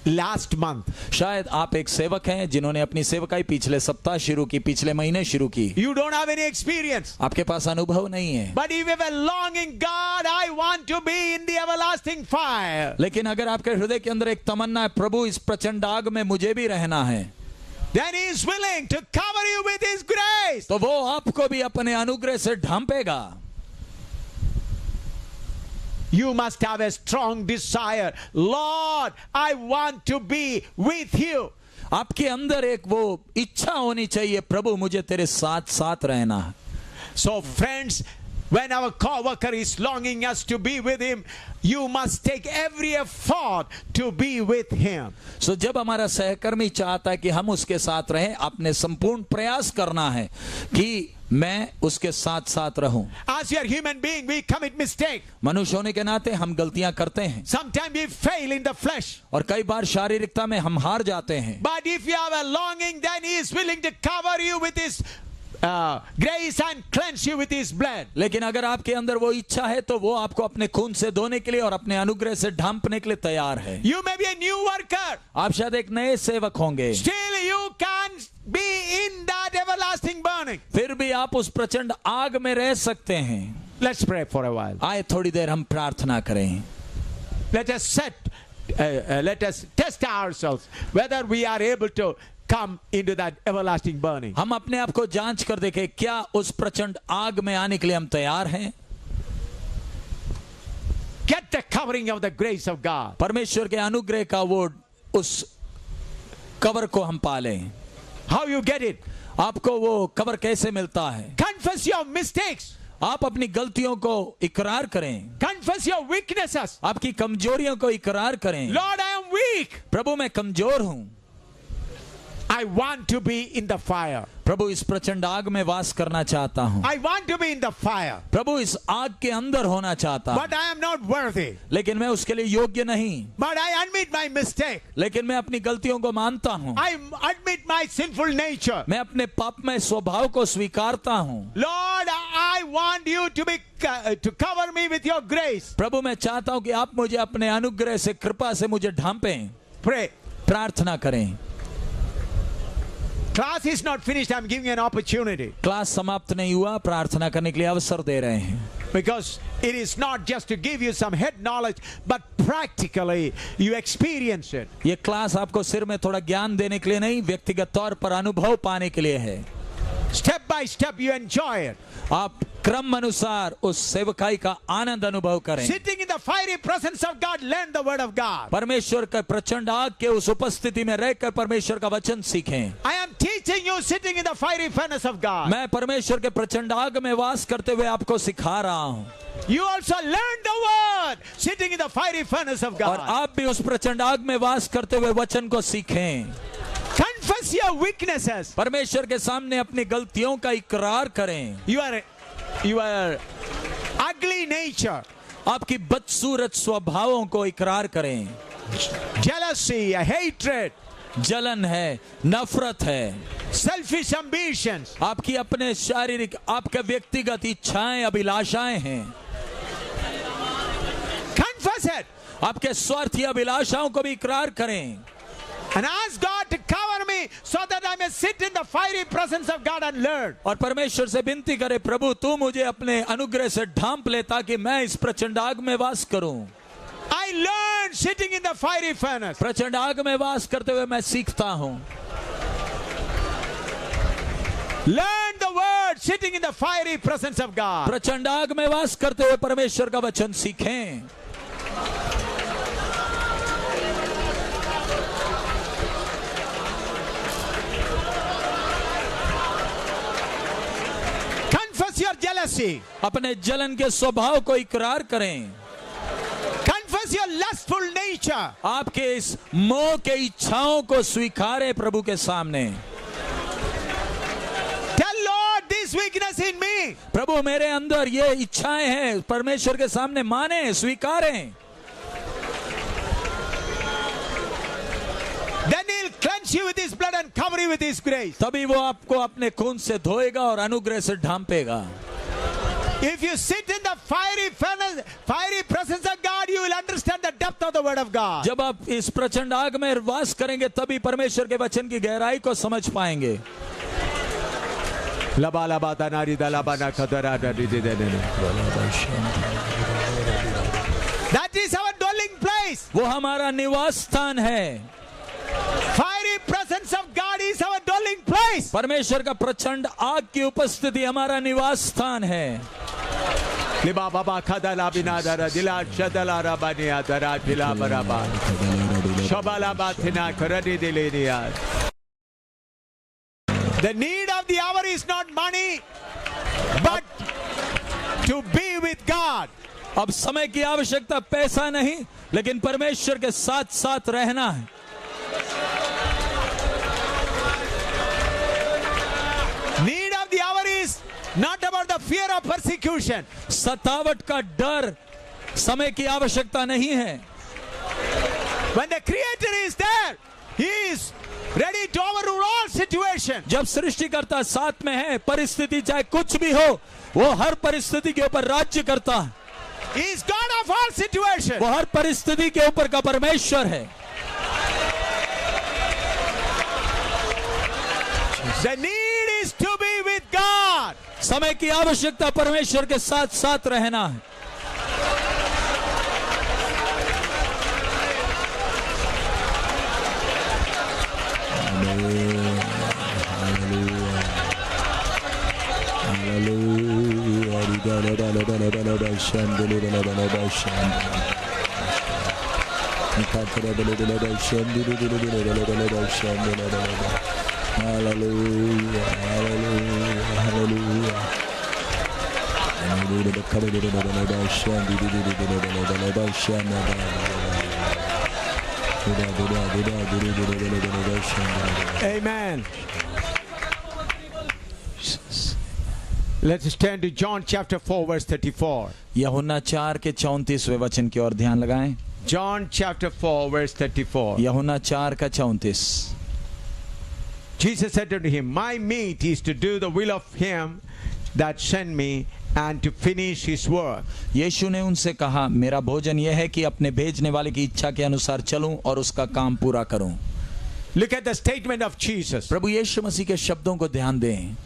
last month. शायद आप एक सेवक हैं जिन्होंने अपनी सेवकाई पिछले सप्ताह शुरू की, पिछले महीने शुरू की। You don't have any experience. आपके पास अनुभव नहीं है। But if you have a longing, God, I want to be in the everlasting fire. लेकिन अगर आपके हृदय के अंदर एक तमन्ना है, प्रभु इस प्रचंड आग में मुझे भी रहना है, Then he is willing to cover you with his grace. तो वो आपको भी अपने अनुग्रह से ढांपेगा। You must have a strong desire. Lord, I want to be with you. आपके अंदर एक वो इच्छा होनी चाहिए, प्रभु मुझे तेरे साथ साथ रहना है। So friends, when our co-worker is longing us to be with him, you must take every effort to be with him. So जब हमारा सहकर्मी चाहता है कि हम उसके साथ रहें, आपने संपूर्ण प्रयास करना है कि मैं उसके साथ साथ रहूं। As we are human being, we commit mistake. मनुष्य होने के नाते हम गलतियां करते हैं। Sometimes we fail in the flesh. और कई बार शारीरिकता में हम हार जाते हैं। But if you have a longing, then he is willing to cover you with his grace and cleanse you with his blood. लेकिन अगर आपके अंदर वो इच्छा है तो वो आपको अपने खून से धोने के लिए और अपने अनुग्रह से ढांपने के लिए तैयार है। You may be a new worker. आप शायद एक नए सेवक होंगे, Still you can be in that everlasting burning. फिर भी आप उस प्रचंड आग में रह सकते हैं। Let's pray for a while. आए थोड़ी देर हम प्रार्थना करें। Let us test ourselves whether we are able to come into that everlasting burning. हम अपने आप को जांच कर देखें, क्या उस प्रचंड आग में आने के लिए हम तैयार हैं? Get the covering of the grace of God. परमेश्वर के अनुग्रह का वो उस कवर को हम पालें। How you get it? आपको वो कवर कैसे मिलता है? Confess your mistakes. आप अपनी गलतियों को इकरार करें। Confess your weaknesses. आपकी कमजोरियों को इकरार करें। Lord, I am weak. प्रभु मैं कमजोर हूं। I want to be in the fire. प्रभु इस प्रचंड आग में वास करना चाहता हूँ। I want to be in the fire. प्रभु इस आग के अंदर होना चाहता हूँ, But I am not worthy. लेकिन मैं उसके लिए योग्य नहीं। But I admit my mistake. लेकिन मैं अपनी गलतियों को मानता हूँ, I admit my sinful nature. मैं अपने पापमय स्वभाव को स्वीकारता हूँ। Lord, I want you to cover me with your grace. प्रभु मैं चाहता हूँ कि आप मुझे अपने अनुग्रह से, कृपा से मुझे ढांपें। Pray. प्रार्थना करें। Class is not finished. I'm giving you an opportunity. Class समाप्त नहीं हुआ, प्रार्थना करने के लिए अवसर दे रहे हैं। Because it is not just to give you some head knowledge, but practically you experience it. ये क्लास आपको सिर में थोड़ा ज्ञान देने के लिए नहीं, व्यक्तिगत तौर पर अनुभव पाने के लिए है। Step by step you enjoy it. आप क्रम अनुसार उस सेवकाई का आनंद अनुभव करें। Sitting in the fiery presence of God, learn the word of God. परमेश्वर का प्रचंड आग के उस उपस्थिति में रहकर परमेश्वर का वचन सीखें। I am teaching you sitting in the fiery furnace of God. मैं परमेश्वर के प्रचंड आग में वास करते हुए आपको सिखा रहा हूँ। You also learn the word sitting in the fiery furnace of और God. आप भी उस प्रचंड आग में वास करते हुए वचन को सीखें। Confess your weaknesses. परमेश्वर के सामने अपनी गलतियों का इकरार करें। Your ugly nature, आपकी बदसूरत स्वभावों को इकरार करें। jealousy, hatred, जलन है, नफरत है, selfish ambitions, आपकी अपने शारीरिक, आपके व्यक्तिगत इच्छाएं, अभिलाषाएं हैं। confess it आपके स्वार्थी अभिलाषाओं को भी इकरार करें and ask God to cover me so that I may sit in the fiery presence of God and learn. और परमेश्वर से विनती करें, प्रभु तू मुझे अपने अनुग्रह से ढांप ले ताकि मैं इस प्रचंड आग में वास करूं। I learned sitting in the fiery furnace. प्रचंड आग में वास करते हुए मैं सीखता हूं। Learn the word sitting in the fiery presence of God. प्रचंड आग में वास करते हुए परमेश्वर का वचन सीखें। Confess your jealousy. अपने जलन के स्वभाव को इकरार करें। Confess your lustful nature. आपके इस मोह के इच्छाओं को स्वीकारें प्रभु के सामने। Tell Lord this weakness in me. प्रभु मेरे अंदर ये इच्छाएं हैं, परमेश्वर के सामने माने, स्वीकारें। Then he'll cleanse you with his blood and cover you with his grace. तभी वो आपको अपने खून से धोएगा और अनुग्रह से ढांपेगा। If you sit in the fiery furnace, fiery presence of God, you will understand the depth of the word of God. जब आप इस प्रचंड आग में वास करेंगे तभी परमेश्वर के वचन की गहराई को समझ पाएंगे। That is our dwelling place. वो हमारा निवास स्थान है। Fiery presence of God is our dwelling place. परमेश्वर का प्रचंड आग की उपस्थिति हमारा निवास स्थान है। The need of the hour is not money, but to be with God. अब समय की आवश्यकता पैसा नहीं, लेकिन परमेश्वर के साथ साथ रहना है। Need of the hour is not about the fear of persecution. सतावट का डर समय की आवश्यकता नहीं है। When the Creator is there, He is ready to overrule all situations. जब सृष्टिकर्ता साथ में है, परिस्थिति चाहे कुछ भी हो, वो हर परिस्थिति के ऊपर राज्य करता है। He is God of all situations. वो हर परिस्थिति के ऊपर का परमेश्वर है। The need is to be with God. समय की आवश्यकता परमेश्वर के साथ साथ रहना है। Hallelujah, hallelujah, hallelujah. Amen. Let's turn to John chapter 4 verse 34. यूहन्ना 4 के 34वें वचन की ओर ध्यान लगाएं. John chapter 4 verse 34. यूहन्ना 4 का 34. Jesus said unto him, My meat is to do the will of him that sent me and to finish his work. यीशु ने उनसे कहा, मेरा भोजन यह है कि अपने भेजने वाले की इच्छा के अनुसार चलूं और उसका काम पूरा करूं. Look at the statement of Jesus. प्रभु यीशु मसीह के शब्दों को ध्यान दें.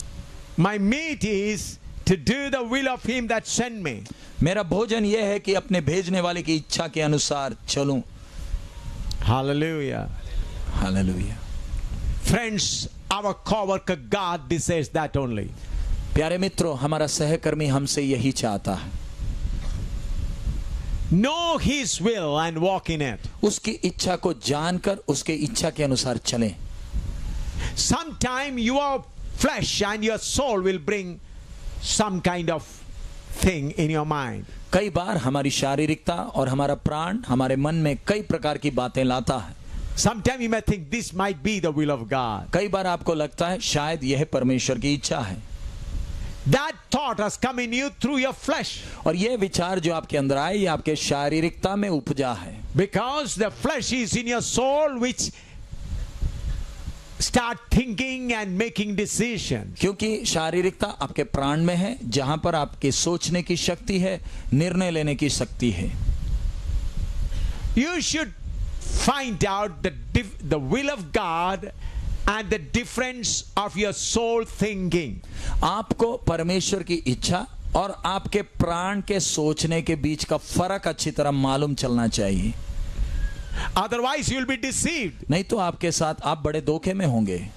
My meat is to do the will of him that sent me. मेरा भोजन यह है कि अपने भेजने वाले की इच्छा के अनुसार चलूं. Hallelujah. Hallelujah. Friends, our co-worker God desires that only. प्यारे मित्रों, हमारा सहकर्मी हमसे यही चाहता है. Know his will and walk in it. उसकी इच्छा को जानकर उसके इच्छा के अनुसार चलें. Sometime your flesh and your soul will bring some kind of thing in your mind. कई बार हमारी शारीरिकता और हमारा प्राण हमारे मन में कई प्रकार की बातें लाता है. Sometime you may think this might be the will of God. कई बार आपको लगता है शायद यह परमेश्वर की इच्छा है. That thought has come in you through your flesh. और यह विचार जो आपके अंदर आए ये आपके शारीरिकता में उपजा है. Because the flesh is in your soul which start thinking and making decisions. क्योंकि शारीरिकता आपके प्राण में है जहां पर आपके सोचने की शक्ति है, निर्णय लेने की शक्ति है. You should find out the will of God and the difference of your soul thinking. आपको परमेश्वर की इच्छा और आपके प्राण के सोचने के बीच का फर्क अच्छी तरह मालूम चलना चाहिए. Otherwise you will be deceived. नहीं तो आपके साथ आप बड़े धोखे में होंगे.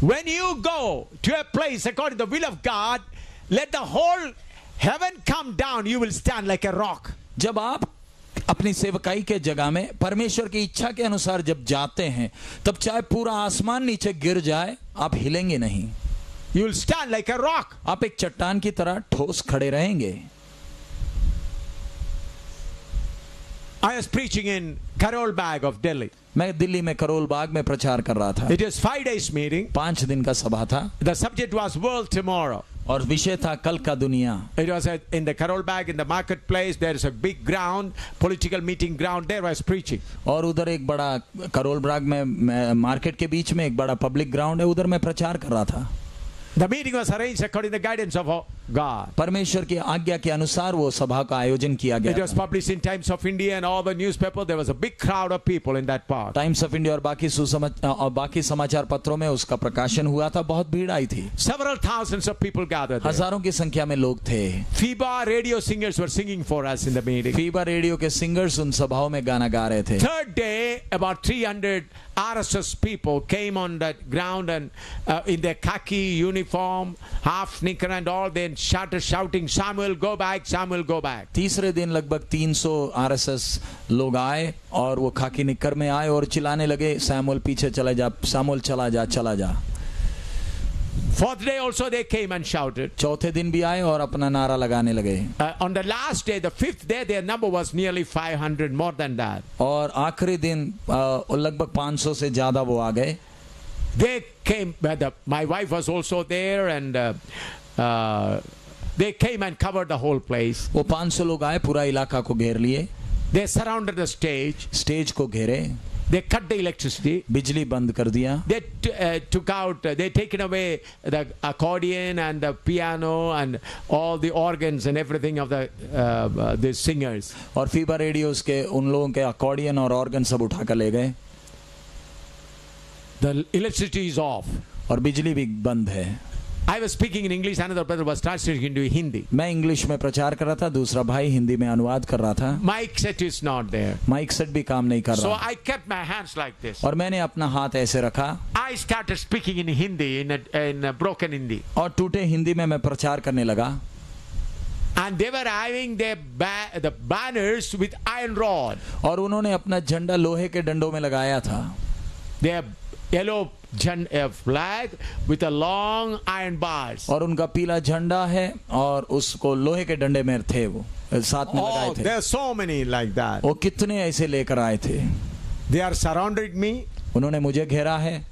When you go to a place according to the will of God, let the whole heaven come down, you will stand like a rock. जब आप अपनी सेवकाई के जगह में परमेश्वर की इच्छा के अनुसार जब जाते हैं तब चाहे पूरा आसमान नीचे गिर जाए आप हिलेंगे नहीं. You will stand like a rock. आप एक चट्टान की तरह ठोस खड़े रहेंगे. I was preaching in Karol Bagh of Delhi. मैं दिल्ली में करोल बाग में प्रचार कर रहा था. It was 5 days meeting. 5 दिन का सभा था. The subject was World Tomorrow. और विषय था कल का दुनिया. It was in the Karol Bagh in the marketplace. There is a big ground, political meeting ground. There I was preaching. और उधर एक बड़ा करोल बाग में मार्केट के बीच में एक बड़ा पब्लिक ग्राउंड है, उधर मैं प्रचार कर रहा था. The meeting was arranged according to the guidance of God. परमेश्वर की आज्ञा के अनुसार वो सभा का आयोजन किया गया. It was published in Times of India and all the newspapers. There was a big crowd of people in that part. Times of India और बाकी समाचार पत्रों में उसका प्रकाशन हुआ था. बहुत भीड़ आई थी. Several thousands of people gathered there. हजारों की संख्या में लोग थे. FIBA radio singers were singing for us in the meeting. FIBA radio के सिंगर्स उन सभाओं में गाना गा रहे थे. Third day, about 300 RSS people came on that ground and in their khaki uniform, half knicker and all, they started shouting, Samuel, go back, Samuel, go back. तीसरे दिन लगभग 300 आरएसएस लोग आए और वो खाकी निक्कर में आए और चिल्लाने लगे, सैमुअल पीछे चला जा, सैमुअल चला जा, चला जा. Fourth day also they came and shouted. चौथे दिन भी आए और अपना नारा लगाने लगे. On the last day, the fifth day, their number was nearly 500, more than that. और आखिरी दिन लगभग 500 से ज्यादा वो आ गए. They came, my wife was also there, and they came and covered the whole place. वो 500 लोग आए, पूरा इलाका को घेर लिए. They surrounded the stage. Stage को घेरे. They cut the electricity. बिजली बंद कर दिया. They took out, they taken away the accordion and the piano and all the organs and everything of the singers. और फीबा रेडियोस के उन लोगों के अकॉर्डियन और ऑर्गन सब उठा कर ले गए. The electricity is off. और बिजली भी बंद है. I was speaking in English, another brother was translating into Hindi. मैं इंग्लिश में प्रचार कर रहा था, दूसरा भाई हिंदी में अनुवाद कर रहा था. Mic set is not there. Mike set भी काम नहीं कर So रहा. I kept my hands like this. और मैंने अपना हाथ ऐसे रखा I started speaking in Hindi, in a broken Hindi. और टूटे हिंदी में मैं प्रचार करने लगा. And they were having the banners with iron rod. और उन्होंने अपना झंडा लोहे के डंडों में लगाया था. Their yellow flag with a long iron bars. और उनका पीला झंडा है और उसको लोहे के डंडे में थे वो. साथ में लगाए Oh, थे। there are so many like that. वो कितने ऐसे लेकर आए थे। They are surrounded me. उन्होंने मुझे घेरा है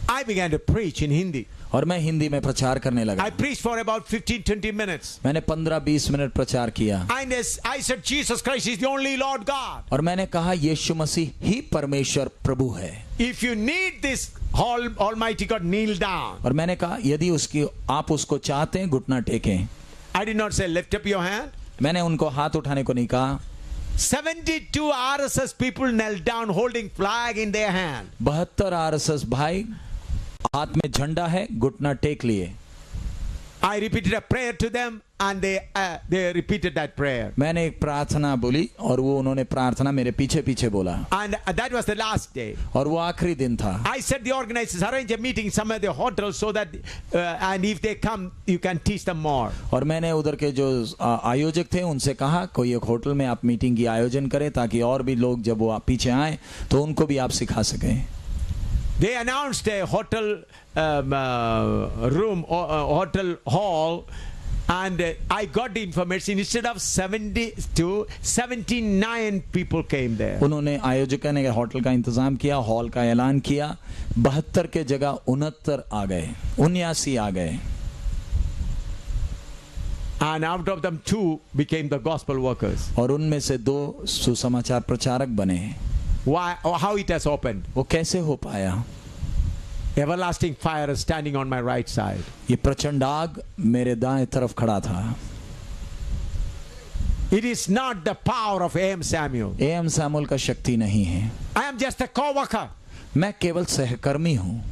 I began to preach in Hindi. और मैं हिंदी में प्रचार करने लगा। I preached for about 15-20 minutes. मैंने 15-20 मिनट प्रचार किया And I said, Jesus Christ is the only Lord God. और मैंने कहा यीशु मसीह ही परमेश्वर प्रभु है। If you need this Almighty God, kneel down. और मैंने कहा यदि आप उसको चाहते हैं घुटना टेकें। I did not say lift up your hand. मैंने उनको हाथ उठाने को नहीं कहा। 72 RSS people knelt down holding flag in their hand. 72 RSS भाई हाथ में झंडा है, घुटना टेक लिए। I repeated a prayer to them and they repeated that prayer. मैंने एक प्रार्थना बोली और वो उन्होंने प्रार्थना मेरे पीछे पीछे बोला। And that was the last day. और वो आखिरी दिन था। I said the organizers arrange a meeting somewhere at the hotel so that and if they come you can teach them more. और मैंने उधर के जो आयोजक थे उनसे कहा कोई एक होटल में आप मीटिंग की आयोजन करें ताकि और भी लोग जब वो पीछे आए तो उनको भी आप सिखा सकें। They announced a hotel room or hotel hall, and I got the information. Instead of 72, 79 people came there. उन्होंने आयोजक ने होटल का इंतजाम किया, हॉल का ऐलान किया, 72 के जगह 69 आ गए, 79 आ गए। And out of them 2 became the gospel workers. और उनमें से 2 सुसमाचार प्रचारक बने। Why? Or how it has opened? वो कैसे हो पाया? Everlasting fire is standing on my right side. ये प्रचंड आग मेरे दाएं तरफ खड़ा था। It is not the power of A.M. Samuel. A.M. Samuel का शक्ति नहीं है। I am just a co-worker. मैं केवल सहकर्मी हूँ।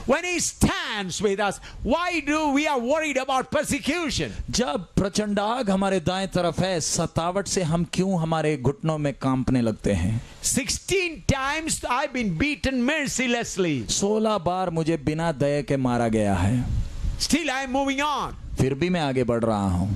When he stands with us, why do we are worried about persecution? जब प्रचंड आग हमारे दाएं तरफ है, सतावट से हम क्यों हमारे घुटनों में कांपने लगते हैं? 16 times I've been beaten mercilessly. 16 बार मुझे बिना दया के मारा गया है। Still I am moving on. फिर भी मैं आगे बढ़ रहा हूँ।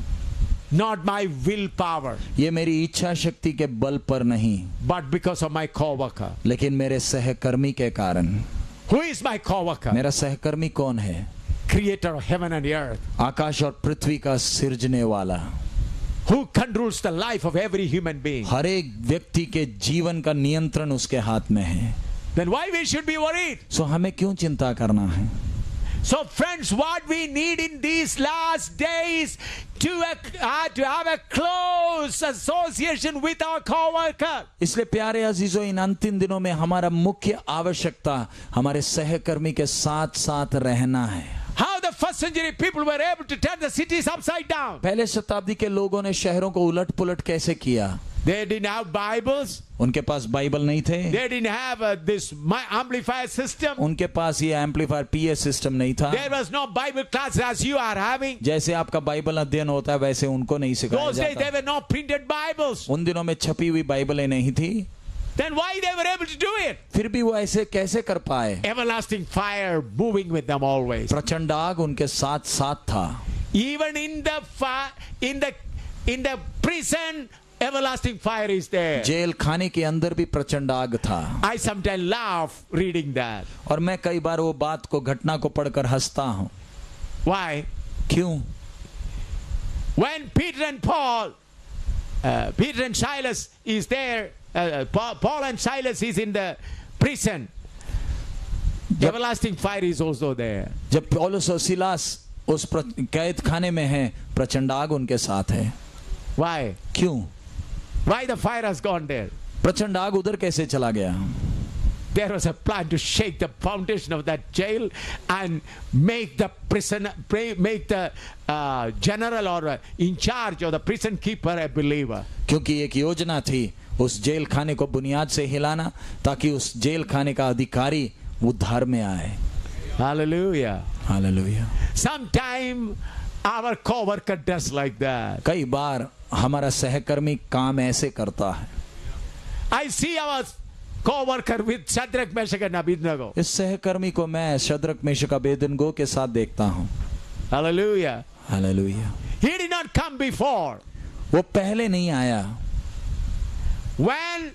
Not my willpower, ये मेरी इच्छा शक्ति के बल पर नहीं, but because of my co-worker. लेकिन मेरे सहकर्मी के कारण। Who is my co-worker? मेरा सहकर्मी कौन है? Creator of heaven and earth. आकाश और पृथ्वी का सिरजने वाला। Who controls the life of every human being. हर एक व्यक्ति के जीवन का नियंत्रण उसके हाथ में है। Then why we should be worried? सो हमें क्यों चिंता करना है? So friends, what we need in these last days to have a close association with our co-worker. इसलिए प्यारे अजीजों, इन अंतिम दिनों में हमारा मुख्य आवश्यकता हमारे सहकर्मी के साथ साथ रहना है। How the first century people were able to turn the cities upside down. पहले शताब्दी के लोगों ने शहरों को उलट पुलट कैसे किया? They didn't have Bibles. उनके पास बाइबल नहीं थे। They didn't have this amplifier system. उनके पास ये एम्पलीफायर PA सिस्टम नहीं था। There was no Bible class as you are having. जैसे आपका बाइबल अध्ययन होता है वैसे उनको नहीं सिखाया Those days there जाता। were no printed Bibles. उन दिनों में छपी हुई बाइबलें नहीं थी। Then why they were able to do it? फिर भी वो ऐसे कैसे कर पाए? Everlasting fire moving with them always. प्रचंड आग उनके साथ साथ था। Even in the prison, everlasting fire is there. Jail खाने के अंदर भी प्रचंड आग था। I sometimes laugh reading that. और मैं कई बार वो बात को, घटना को पढ़कर हंसता हूँ। Why? क्यों? When Peter and Silas is there, Paul and Silas is in the prison. Everlasting fire is also there. जब पौलुस और सिलास उस कैद खाने में हैं, प्रचंड आग उनके साथ है। Why? क्यों? Why the fire has gone there? प्रचंड आग उधर कैसे चला गया? There was a plan to shake the foundation of that jail and make the general or in charge of the prison keeper a believer. क्योंकि एक योजना थी उस जेल खाने को बुनियाद से हिलाना ताकि उस जेल खाने का अधिकारी उद्धार में आए। Hallelujah. Hallelujah. Sometime our co-worker does like that. कई बार हमारा सहकर्मी काम ऐसे करता है। I see our co-worker with Shadrach, Meshach and Abednego. इस सहकर्मी को मैं शद्रक मेशक अबेदनगो के साथ देखता हूँ। Hallelujah. Hallelujah. He did not come before. वो पहले नहीं आया। When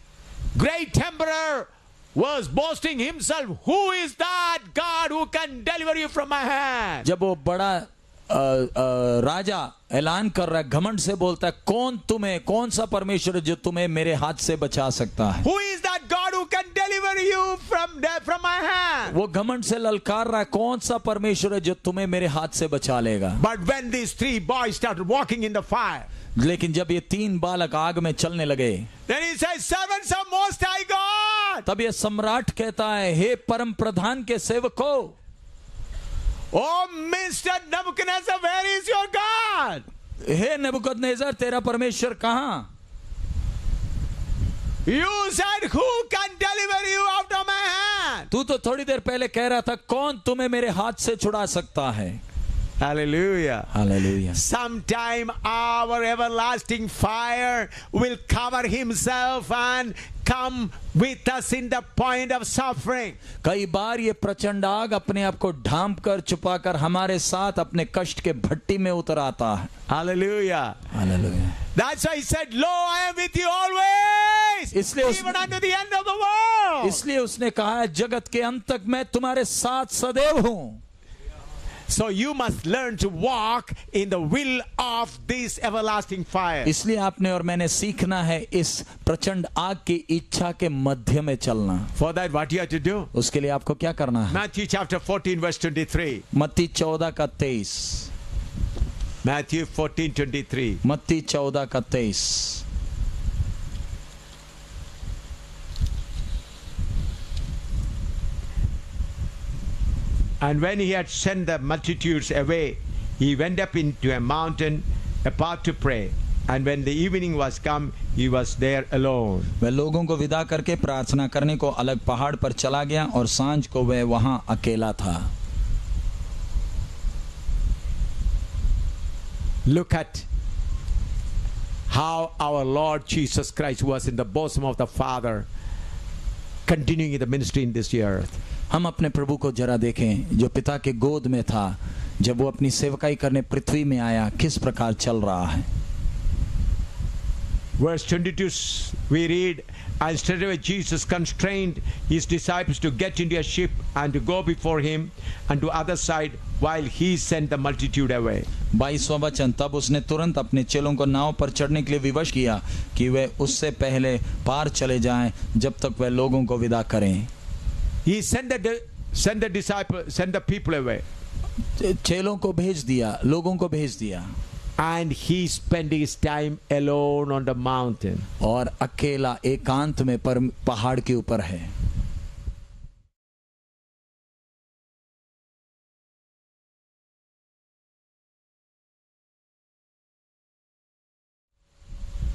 great emperor was boasting himself, who is that God who can deliver you from my hand? जब वो बड़ा राजा ऐलान कर रहा है, घमंड से बोलता है, कौन सा परमेश्वर है जो तुम्हें मेरे हाथ से बचा सकता है? Who is that God who can deliver you from my hand? वो घमंड से ललकार रहा है, कौन सा परमेश्वर है जो तुम्हें मेरे हाथ से बचा लेगा? But when these three boys started walking in the fire, लेकिन जब ये तीन बालक आग में चलने लगे, then he says, servants of Most High God. तब ये सम्राट कहता है, हे परम प्रधान के सेवकों, Oh, Mr. Nebuchadnezzar, where is your God? Hey Nebuchadnezzar, तेरा परमेश्वर कहाँ? You said, who can deliver you out of my hand? तू तो थोड़ी देर पहले कह रहा था, कौन तुम्हें मेरे हाथ से छुड़ा सकता है? Hallelujah. Hallelujah. Sometime our everlasting fire will cover himself and come with us in the point of suffering. कई बार ये प्रचंड आग अपने आप को ढांप कर छुपा कर हमारे साथ अपने कष्ट के भट्टी में उतर आता है। Hallelujah. Hallelujah. That's why he said, Lo, I am with you always, even unto the end of the world. इसलिए उसने कहा है, जगत के अंत तक मैं तुम्हारे साथ सदैव हूं। So you must learn to walk in the will of this everlasting fire. इसलिए आपने और मैंने सीखना है इस प्रचंड आग की इच्छा के मध्य में चलना। For that, what you have to do? उसके लिए आपको क्या करना है? Matthew chapter 14 verse 23. मत्ती 14 का 23। Matthew 14:23. मत्ती 14 का 23। And when he had sent the multitudes away, he went up into a mountain apart to pray. And when the evening was come, he was there alone. वह लोगों को विदा करके प्रार्थना करने को अलग पहाड़ पर चला गया और सांझ को वह वहां अकेला था। Look at how our Lord Jesus Christ was in the bosom of the Father, continuing the ministry in this earth. हम अपने प्रभु को जरा देखें, जो पिता के गोद में था, जब वो अपनी सेवकाई करने पृथ्वी में आया, किस प्रकार चल रहा है। Verse 22 we read, and straightway Jesus constrained his disciples to get into a ship and to go before him and to other side while he sent the multitude away. 22वां वचन, तब उसने तुरंत अपने चेलों को नाव पर चढ़ने के लिए विवश किया कि वे उससे पहले पार चले जाएं जब तक वह लोगों को विदा करें। He sent the people away. चेलों को भेज दिया, लोगों को भेज दिया। And he spent his time alone on the mountain. और अकेला एकांत में पहाड़ के ऊपर है।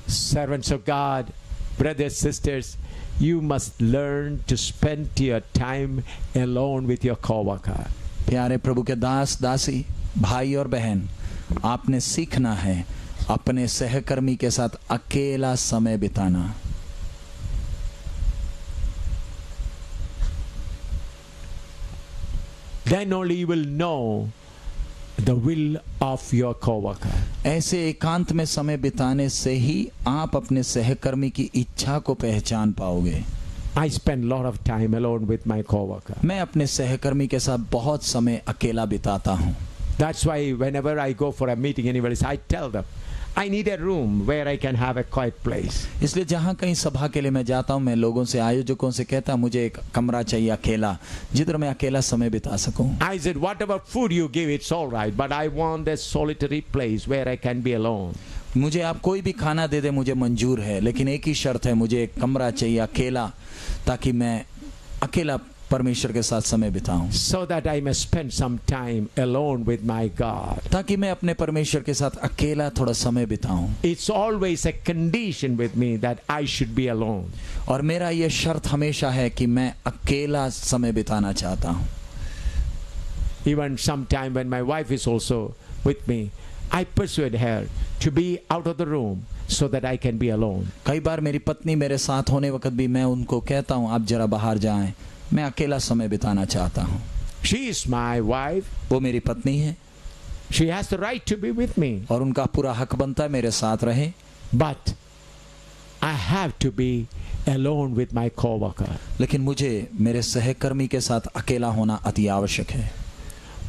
Servants of God, brothers, sisters, you must learn to spend your time alone with your co-worker. प्यारे प्रभु के दास दासी, भाई और बहन, आपने सीखना है अपने सहकर्मी के साथ अकेला समय बिताना। Then only you will know the will of your co-worker. ऐसे एकांत में समय बिताने से ही आप अपने सहकर्मी की इच्छा को पहचान पाओगे। I spend a lot of time alone with my co-worker. मैं अपने सहकर्मी के साथ बहुत समय अकेला बिताता हूँ। That's why whenever I go for a meeting anywhere, I tell them, I need a room where I can have a quiet place. इसलिए जहाँ कहीं सभा के लिए मैं जाता हूँ, मैं लोगों से, आयोजकों से कहता हूँ, मुझे एक कमरा चाहिए अकेला, जिधर मैं अकेला समय बिता सकूँ। I said, whatever food you give, it's all right, but I want a solitary place where I can be alone. मुझे आप कोई भी खाना दे दे, मुझे मंजूर है, लेकिन एक ही शर्त है, मुझे एक कमरा चाहिए अकेला, ताकि मैं अकेला परमेश्वर के साथ समय बिताऊं। So that I may spend some time alone with my God. ताकि मैं अपने परमेश्वर के साथ अकेला थोड़ा समय बिताऊं। It's always a condition with me that I should be alone. और मेरा ये शर्त हमेशा है कि मैं अकेला समय बिताना चाहता हूं। Even sometime when my wife is also with me, I persuade her to be out of the room so that I can be alone. कई बार मेरी पत्नी मेरे साथ होने वक्त भी मैं उनको कहता हूं, आप जरा बाहर जाएं, मैं अकेला समय बिताना चाहता हूं। She is my wife. वो मेरी पत्नी है। She has the right to be with me. और उनका पूरा हक बनता है मेरे साथ रहे। But I have to be alone with my co-worker. लेकिन मुझे मेरे सहकर्मी के साथ अकेला होना अति आवश्यक है।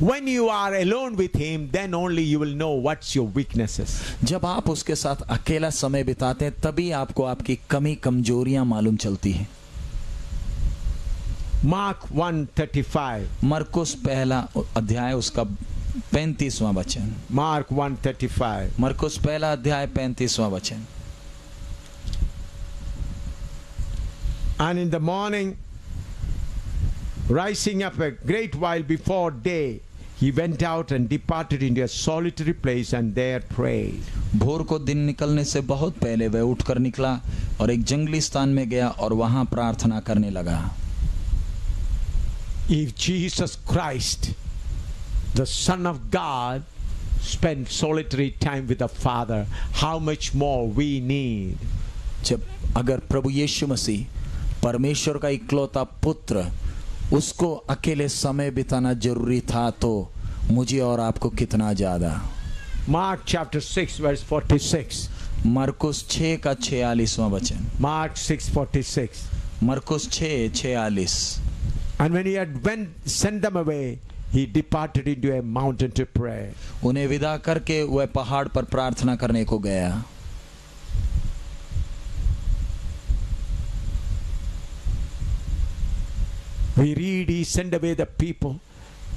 When you are alone with him, then only you will know what's your weaknesses. जब आप उसके साथ अकेला समय बिताते हैं तभी आपको आपकी कमी कमजोरियां मालूम चलती हैं। Mark 1:35. मरकुस पहला अध्याय उसका 35वां वचन। Mark 1:35. मरकुस पहला अध्याय 35वां वचन। And in the morning, rising up a great while before day, he went out and departed into a solitary place and there prayed. भोर को दिन निकलने से बहुत पहले वह उठकर निकला और एक जंगली स्थान में गया और वहां प्रार्थना करने लगा। If Jesus Christ, the Son of God, spent solitary time with the Father, how much more we need? जब अगर प्रभु यीशु मसीह परमेश्वर का इकलौता पुत्र उसको अकेले समय बिताना जरूरी था तो मुझे और आपको कितना ज्यादा। Mark chapter 6 verse 46. मरकुस 6 का 46वां वचन। Mark 6:46. मरकुस 6:46। And when he had sent them away, he departed into a mountain to pray. उन्हें विदा करके वह पहाड़ पर प्रार्थना करने को गया। We read he sent away the people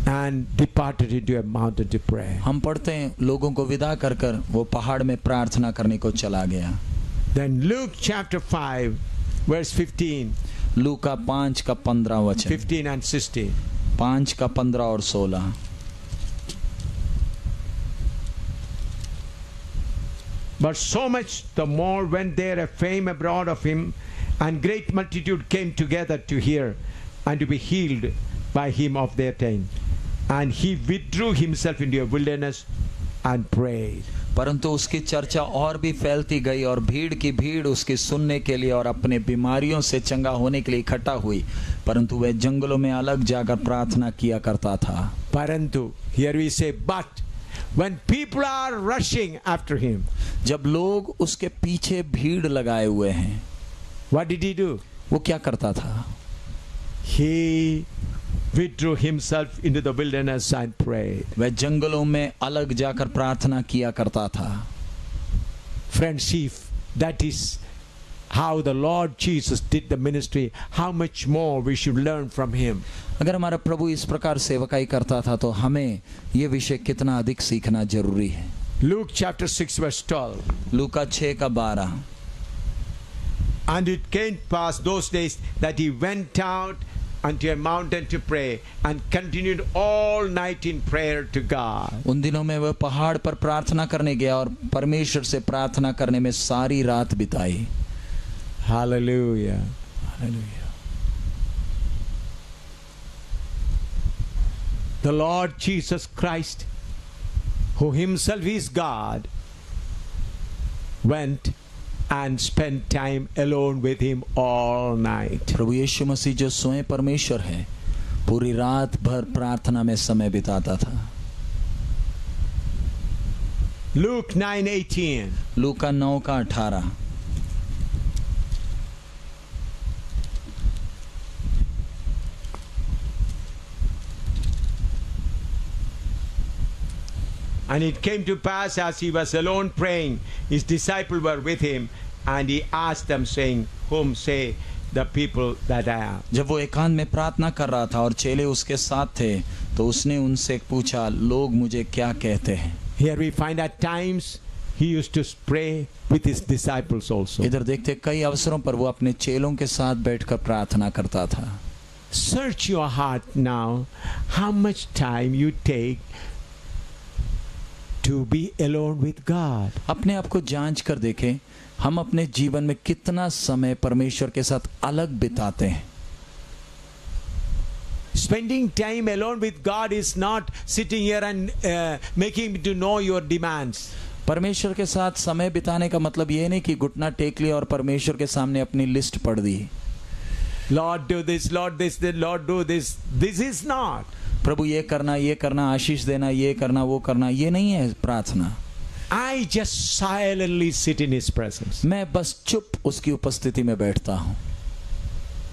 and departed into a mountain to pray. हम पढ़ते हैं लोगों को विदा कर कर वो पहाड़ में प्रार्थना करने को चला गया। Then Luke chapter 5 verse 15. लूका 5 का 15 वचन। 15 and 16. 5 का 15 और 16। But so much the more went there a fame abroad of him, and great multitude came together to hear and to be healed by him of their pain. And he withdrew himself into a wilderness and prayed. परंतु उसकी चर्चा और भी फैलती गई और भीड़ की भीड़ उसकी सुनने के लिए और अपने बीमारियों से चंगा होने के लिए इकट्ठा हुई, परंतु वह जंगलों में अलग जाकर प्रार्थना किया करता था। Parantu, here we say, but when people are rushing after him, जब लोग उसके पीछे भीड़ लगाए हुए हैं, what did he do? वो क्या करता था? He withdrew himself into the wilderness and prayed. वह जंगलों में अलग जाकर प्रार्थना किया करता था। Friends, if that is how the Lord Jesus did the ministry, how much more we should learn from him. अगर हमारा प्रभु इस प्रकार सेवकाई करता था तो हमें ये विषय कितना अधिक सीखना जरूरी है। Luke chapter 6 verse 12. लूका 6 का 12। And it came past those days that he went out unto a mountain to pray and continued all night in prayer to God. उन दिनों में वह पहाड़ पर प्रार्थना करने गया और परमेश्वर से प्रार्थना करने में सारी रात बिताई। Hallelujah. Hallelujah. The Lord Jesus Christ, who himself is God, went and spent time alone with him all night. प्रभु यीशु मसीह जो स्वयं परमेश्वर है पूरी रात भर प्रार्थना में समय बिताता था। Luke 9:18. लूका 9 का 18। And it came to pass as he was alone praying, his disciples were with him, and he asked them, saying, whom say the people that I am? जब वो एकांत में प्रार्थना कर रहा था और चेले उसके साथ थे तो उसने उनसे पूछा, लोग मुझे क्या कहते हैं? Here we find at times he used to pray with his disciples also. इधर देखते कई अवसरों पर वो अपने चेलों के साथ बैठकर प्रार्थना करता था। Search your heart now, how much time you take to be alone with God. अपने आप को जांच कर देखें, हम अपने जीवन में कितना समय परमेश्वर के साथ अलग बिताते हैं। Spending time alone with God is not sitting here and making to know your demands. परमेश्वर के साथ समय बिताने का मतलब ये नहीं कि घुटना टेक लिया और परमेश्वर के सामने अपनी लिस्ट पढ़ दी। Lord do this, Lord this, Lord do this. This is not. प्रभु ये करना, आशीष देना, ये करना, वो करना, ये नहीं है प्रार्थना। I just silently sit in his presence. मैं बस चुप उसकी उपस्थिति में बैठता हूँ।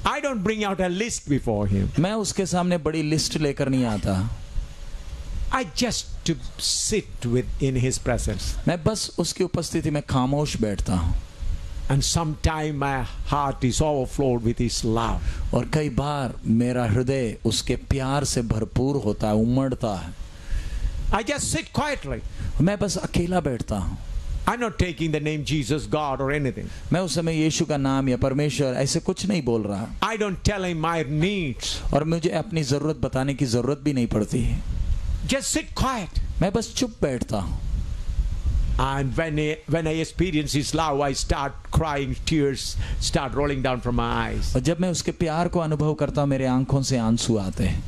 I don't bring out a list before him. मैं उसके सामने बड़ी लिस्ट लेकर नहीं आता। I just to sit in his presence. मैं बस उसकी उपस्थिति में खामोश बैठता हूँ। And sometime my heart is overflowed with his love. और कई बार मेरा हृदय उसके प्यार से भरपूर होता है, उमड़ता है। I just sit quietly. मैं बस अकेला बैठता हूँ। I'm not taking the name Jesus, God or anything. मैं उस समय यीशु का नाम या परमेश्वर ऐसे कुछ नहीं बोल रहा, I don't tell him my needs. और मुझे अपनी जरूरत बताने की जरूरत भी नहीं पड़ती है। Just sit quiet. मैं बस चुप बैठता हूँ। And when I experience his love, I start crying, tears start rolling down from my eyes. और जब मैं उसके प्यार को अनुभव करता हूँ, मेरे आंखों से आंसू आते हैं।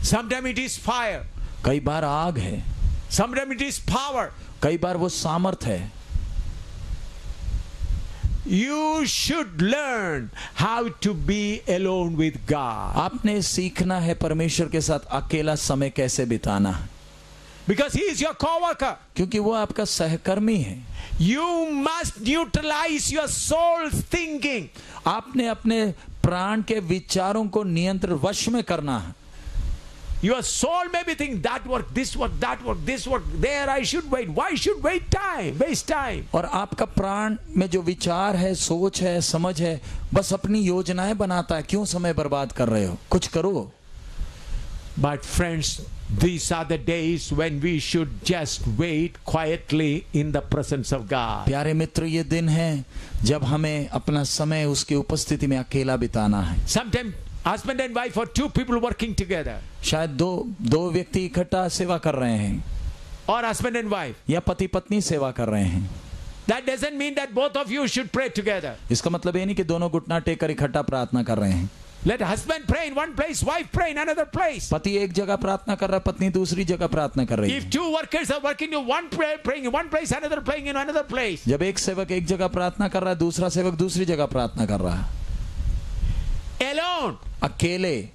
Sometimes it is fire. कई बार आग है, Sometimes it is power. कई बार वो सामर्थ है। You should learn how to be alone with God. आपने सीखना है परमेश्वर के साथ अकेला समय कैसे बिताना, Because he is your co-worker. क्योंकि वो आपका सहकर्मी है। You must neutralize your soul's thinking. आपने अपने प्राण के विचारों को नियंत्रण वश में करना है। Your soul may be thinking that work, this work, that work, this work, there I should wait. Why should waste time? और आपका प्राण में जो विचार है, सोच है, समझ है, बस अपनी योजनाएं बनाता है। क्यों समय बर्बाद कर रहे हो, कुछ करो। But friends, these are the days when we should just wait quietly in the presence of God. प्यारे मित्र, ये दिन है जब हमें अपना समय उसकी उपस्थिति में अकेला बिताना है। Sometimes husband and wife or two people working together. शायद दो व्यक्ति इकट्ठा सेवा कर रहे हैं, Or husband and wife. या पति पत्नी सेवा कर रहे हैं। That doesn't mean that both of you should pray together. इसका मतलब ये नहीं कि दोनों घुटना टेक कर इकट्ठा प्रार्थना कर रहे हैं। Let husband pray in one place, wife pray in another place. पति एक जगह प्रार्थना कर रहा है, पत्नी दूसरी जगह प्रार्थना कर रही If है। two workers are working in one praying in one place, another praying in another place. जब एक सेवक एक जगह प्रार्थना कर रहा है, दूसरा सेवक दूसरी जगह प्रार्थना कर रहा है, Alone. अकेले।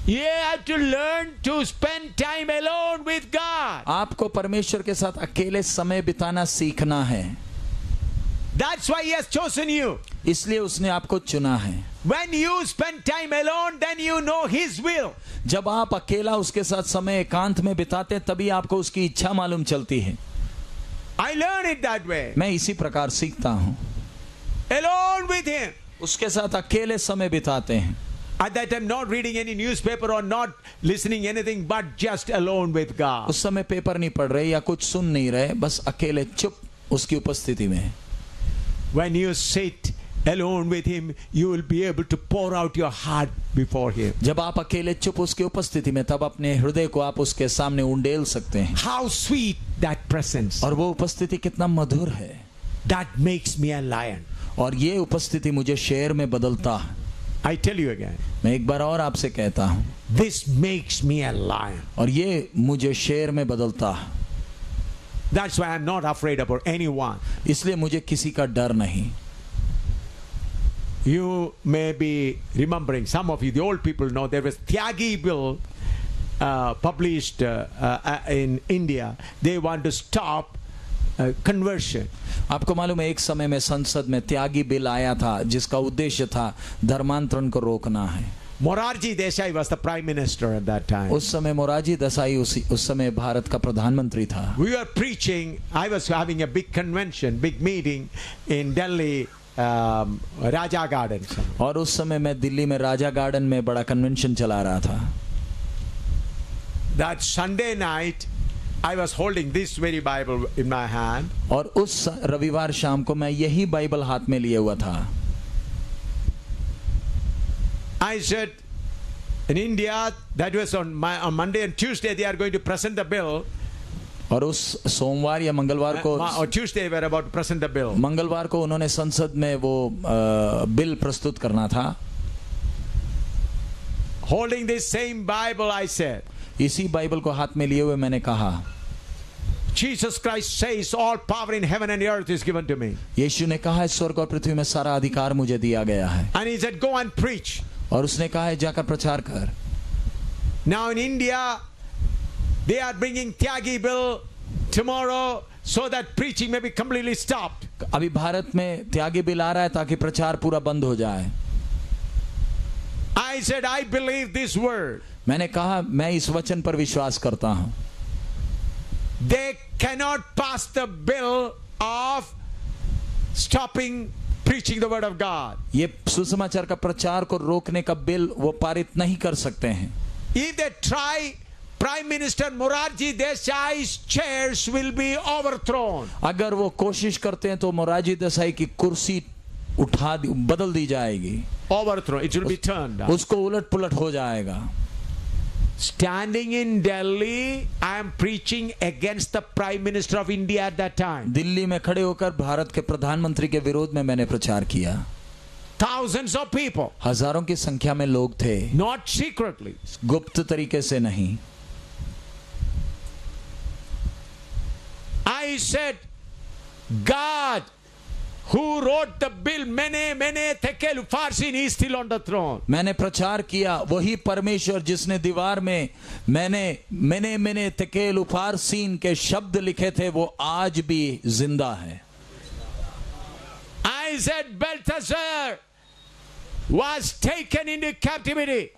You have to learn to spend time alone with God. आपको परमेश्वर के साथ अकेले समय बिताना सीखना है। That's why he has chosen you. इसलिए उसने आपको चुना है। When you spend time alone, then you know his will. जब आप अकेला उसके साथ समय एकांत में बिताते हैं, तभी आपको उसकी इच्छा मालूम चलती है। I learn it that way. मैं इसी प्रकार सीखता हूँ। Alone with him. उसके साथ अकेले समय बिताते हैं। At that time, not reading any newspaper or not listening anything, but just alone with God. उस समय पेपर नहीं पढ़ रहे या कुछ सुन नहीं रहे, बस अकेले चुप उसकी उपस्थिति में। When you sit alone with him, you will be able to pour out your heart before him. जब आप अकेले चुप उसकी उपस्थिति में, तब अपने हृदय को आप उसके सामने उंडेल सकते हैं। How sweet that presence. और वो उपस्थिति कितना मधुर है। That makes me a lion. और ये उपस्थिति मुझे शेर में बदलता है। I tell you again. मैं एक बार और आपसे कहता हूँ, This makes me a lion. और ये मुझे शेर में बदलता है। That's why I'm not afraid about anyone. इसलिए मुझे किसी का डर नहीं। You may be remembering, some of you, the old people know, there was Tyagi bill published in India. They want to stop conversion. आपको मालूम है, एक समय में संसद में त्यागी बिल आया था, जिसका उद्देश्य था धर्मांतरण को रोकना है। Morarji Desai was the prime minister at that time. उस समय मोरारजी देसाई उस समय भारत का प्रधानमंत्री था। We were preaching. I was having a big convention, big meeting in Delhi, Raja Gardens. और उस समय मैं दिल्ली में राजा गार्डन में बड़ा कन्वेंशन चला रहा था। That Sunday night, I was holding this very Bible in my hand. और उस रविवार शाम को मैं यही बाइबल हाथ में लिए हुआ था। I said, in India, that was on Monday and Tuesday, they are going to present the bill. और उस सोमवार या मंगलवार को, Or Tuesday, we are about to present the bill. मंगलवार को उन्होंने संसद में वो बिल प्रस्तुत करना था। Holding this same Bible, I said, इसी बाइबल को हाथ में लिए हुए मैंने कहा, Jesus Christ says, all power in heaven and earth is given to me. यीशु ने कहा है, स्वर्ग और पृथ्वी में सारा अधिकार मुझे दिया गया है। And he said, go and preach. और उसने कहा है, जाकर प्रचार कर। Now in India, they are bringing Tyagi bill tomorrow so that preaching may be completely stopped. अभी भारत में त्यागी बिल आ रहा है ताकि प्रचार पूरा बंद हो जाए। I said, I believe this word. मैंने कहा मैं इस वचन पर विश्वास करता हूं. They cannot pass the bill of stopping preaching the word of God. ये सुसमाचार का प्रचार को रोकने का बिल वो पारित नहीं कर सकते हैं. If they try, Prime Minister Morarji Desai's chairs will be overthrown. अगर वो कोशिश करते हैं तो मोरारजी देसाई की कुर्सी बदल दी जाएगी. Overthrown. It will be turned down. उसको उलट पुलट हो जाएगा. Standing in Delhi, I am preaching against the Prime Minister of India at that time. Delhi में खड़े होकर भारत के प्रधानमंत्री के विरोध में मैंने प्रचार किया. Thousands of people. हजारों की संख्या में लोग थे. Not secretly. गुप्त तरीके से नहीं. I said, God who wrote the bill Mene Mene Tekel Upharsin is still on the throne. मैंने प्रचार किया वही परमेश्वर जिसने दीवार में मैंने मैंने तेकेल उफारसीन के शब्द लिखे थे वो आज भी जिंदा है. I said Belteshazzar was taken into captivity.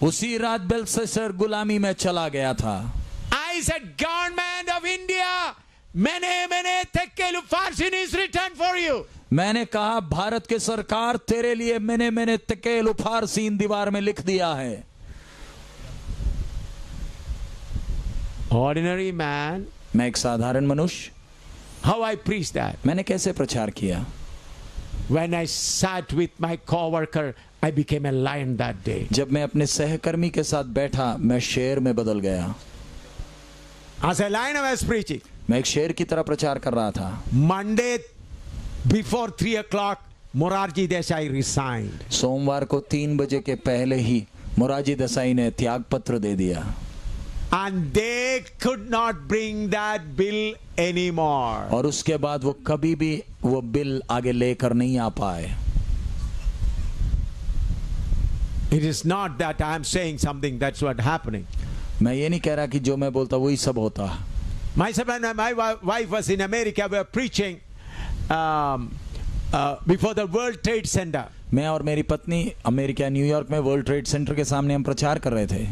उसी रात बेलशस्सर गुलामी में चला गया था. I said government of India Mene Mene Tekel Upharsin is written for you. मैंने कहा भारत के सरकार तेरे लिए मैंने तेकेल उफारसीन दीवार में लिख दिया है. Ordinary man. मैं एक साधारण मनुष्य. How I preached that? मैंने कैसे प्रचार किया. When I sat with my co-worker, I became a lion that day. जब मैं अपने सहकर्मी के साथ बैठा मैं शेर में बदल गया. As a lion I was preaching. मैं एक शेर की तरह प्रचार कर रहा था. Monday before 3 o'clock, Morarji Desai resigned. सोमवार को 3 बजे के पहले ही मोरारजी देसाई ने त्याग पत्र दे दिया. And they could not bring that bill anymore. और उसके बाद वो कभी भी वो बिल आगे लेकर नहीं आ पाए. It is not that I am saying something, that's what happening. मैं ये नहीं कह रहा कि जो मैं बोलता वही सब होता. Myself and my wife was in America. We were preaching before the World Trade Center. मैं और मेरी पत्नी अमेरिका न्यूयॉर्क में वर्ल्ड ट्रेड सेंटर के सामने हम प्रचार कर रहे थे.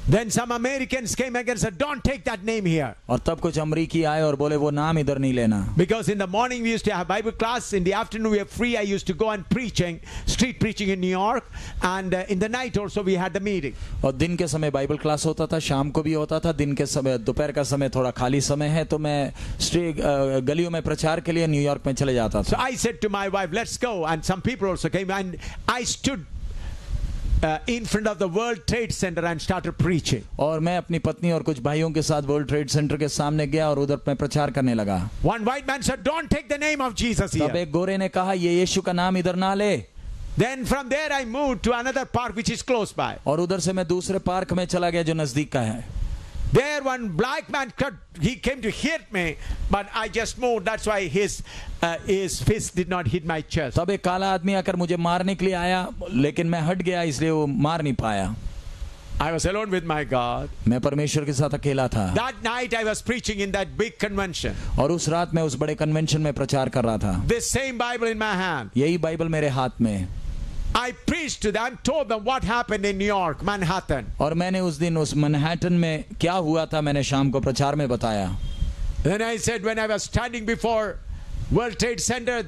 Then some Americans came again and said, don't take that name here. और तब कुछ अमरीकी आए और बोले वो नाम इधर नहीं लेना. Because in the morning we used to have Bible class, in the afternoon we were free. I used to go and preaching, street preaching in New York, and in the night also we had the meeting. और दिन के समय Bible class होता था, शाम को भी होता था. दिन के समय दोपहर का समय थोड़ा खाली समय है तो मैं स्ट्रीट गलियों में प्रचार के लिए न्यूयॉर्क में चले जाता था. So I said to my wife, let's go, and some people also came, and I stood in front of the World Trade Center and started preaching. और मैं अपनी पत्नी और कुछ भाइयों के साथ वर्ल्ड ट्रेड सेंटर के सामने गया और उधर मैं प्रचार करने लगा. One white man said, don't take the name of Jesus here. तब एक गोरे ने कहा ये यीशु का नाम इधर ना ले. Then from there I moved to another park which is close by. और उधर से मैं दूसरे पार्क में चला गया जो नजदीक का है. There one black man he came to hit me, but I just moved. That's why his fist did not hit my chest. तब एक काला आदमी आकर मुझे मारने के लिए आया लेकिन मैं हट गया इसलिए वो मार नहीं पाया. I was alone with my God. मैं परमेश्वर के साथ अकेला था. That night I was preaching in that big convention. और उस रात मैं उस बड़े कन्वेंशन में प्रचार कर रहा था. This same Bible in my hand. यही बाइबल मेरे हाथ में. I preached to them, told them what happened in New York, Manhattan. और मैंने उस दिन उस मैनहट्टन में क्या हुआ था मैंने शाम को प्रचार में बताया. Then I said when I was standing before World Trade Center,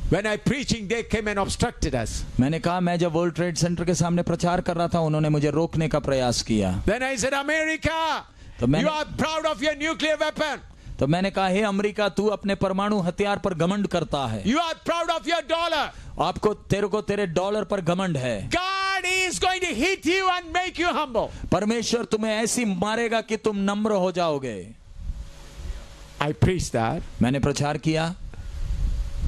when I preaching, they came and obstructed us. मैंने कहा मैं जब वर्ल्ड ट्रेड सेंटर के सामने प्रचार कर रहा था उन्होंने मुझे रोकने का प्रयास किया. Then I said, America, you are proud of your nuclear weapon. तो मैंने कहा हे अमेरिका तू अपने परमाणु हथियार पर घमंड करता है. You are proud of your dollar. तेरे को तेरे डॉलर पर घमंड है. God is going to hit you and make you humble. परमेश्वर तुम्हें ऐसी मारेगा कि तुम नम्र हो जाओगे. I preached that. मैंने प्रचार किया.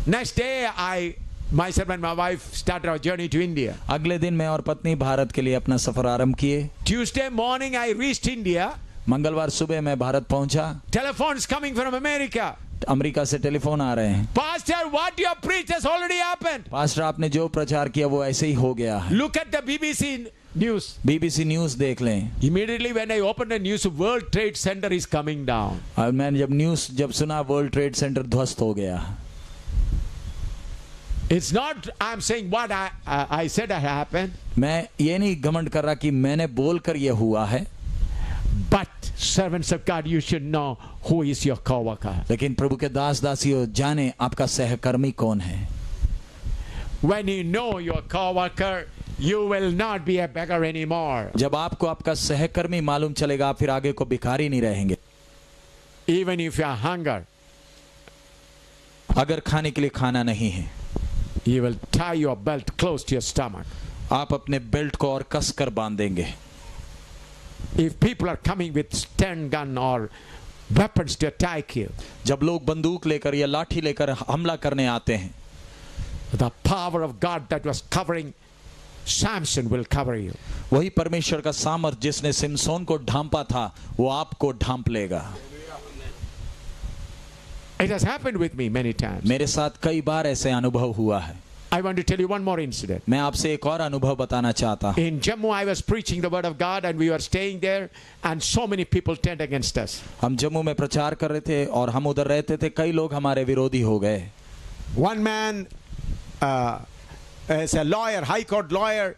Next day myself and my wife started our journey to India. अगले दिन मैं और पत्नी भारत के लिए अपना सफर आरंभ किए. Tuesday morning I reached India. मंगलवार सुबह मैं भारत पहुंचा. Telephones coming from America. America से टेलीफोन आ रहे हैं. Pastor, what you have preached has already happened. Pastor आपने जो प्रचार किया वो ऐसे ही हो गया है. Look at the BBC news. BBC news देख लें. Immediately when I opened the news, World Trade Center is coming down. और मैंने जब न्यूज सुना वर्ल्ड ट्रेड सेंटर ध्वस्त हो गया. It's not I'm saying what I said had happened, मैं ये नहीं घमंड कर रहा कि मैंने बोलकर ये हुआ है, but servants of God, you should know who is your co-worker. लेकिन प्रभु के दास दासियों जाने आपका सहकर्मी कौन है। When you know your co-worker, you will not be a beggar anymore. जब आपको आपका सहकर्मी मालूम चलेगा, आप फिर आगे को भिखारी नहीं रहेंगे। Even if you are hunger, अगर खाने के लिए खाना नहीं है, you will tie your belt close to your stomach. आप अपने बेल्ट को और कस कर बांधेंगे। If people are coming with stun gun or weapons to attack you, जब लोग बंदूक लेकर या लाठी लेकर हमला करने आते हैं, the power of God that was covering Samson will cover you. वही परमेश्वर का सामर्थ जिसने सिमसोन को ढांपा था, वो आपको ढांप लेगा। It has happened with me many times. मेरे साथ कई बार ऐसे अनुभव हुआ है। I want to tell you one more incident. मैं आपसे एक और अनुभव बताना चाहता हूँ। In Jammu, I was preaching the word of God and we were staying there and so many people turned against us. हम जम्मू में प्रचार कर रहे थे और हम उधर रहते थे, कई लोग हमारे विरोधी हो गए। One man is a lawyer, high court lawyer,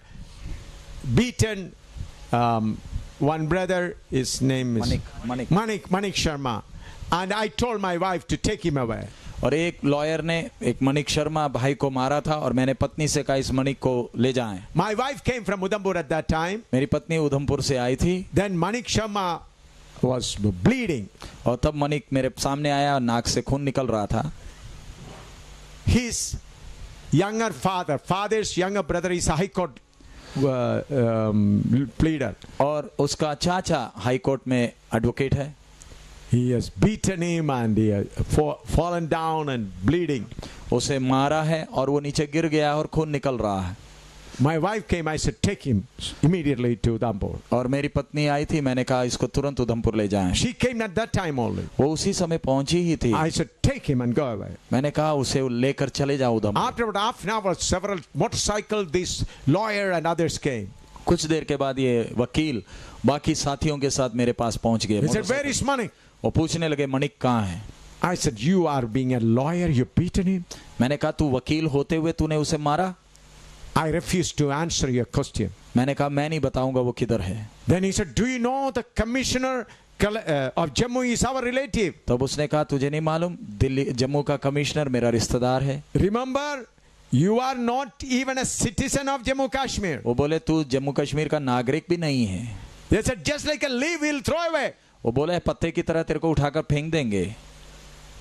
beaten. One brother, his name is Manik Sharma. And I told my wife to take him away. और एक लॉयर ने एक मणिक शर्मा भाई को मारा था और मैंने पत्नी से कहा इस मणिक को ले जाएं। My wife came from Udhampur at that time. मेरी पत्नी उधमपुर से आई थी। Then Manik Sharma was bleeding. और तब मणिक मेरे सामने आया और नाक से खून निकल रहा था। His younger father's younger brother is a high court pleader. और उसका चाचा हाई कोर्ट में एडवोकेट है। He has beaten him and he has fallen down and bleeding. उसे मारा है और वो नीचे गिर गया और खून निकल रहा है। My wife came. I said, take him immediately to Udhampur. और मेरी पत्नी आई थी, मैंने कहा इसको तुरंत उधमपुर ले जाएं। She came at that time only. वो उसी समय पहुंची ही थी। I said, take him and go away. मैंने कहा उसे लेकर चले जाओ Udhampur. After about half an hour, several motorcycles, this lawyer and others came. कुछ देर के बाद ये वकील बाकी साथियों के साथ मेरे पास पहुंच गए। He said, where is Manik? वो पूछने लगे मणिक कहाँ है? I said, you are being a lawyer, you beaten him. मैंने कहा तू वकील होते हुए तूने उसे मारा? I refused to answer your question. मैंने कहा मैं नहीं बताऊंगा वो किधर है। Then he said, do you know the commissioner of Jammu is our relative? तब उसने कहा तुझे नहीं मालूम दिल्ली जम्मू का कमिश्नर मेरा रिश्तेदार है। Remember, you are not even a citizen of Jammu Kashmir. वो बोले तू जम्मू कश्मीर का नागरिक भी नहीं है। They said, just like a leaf, we'll throw away. वो बोले पत्ते की तरह तेरे को उठाकर फेंक देंगे।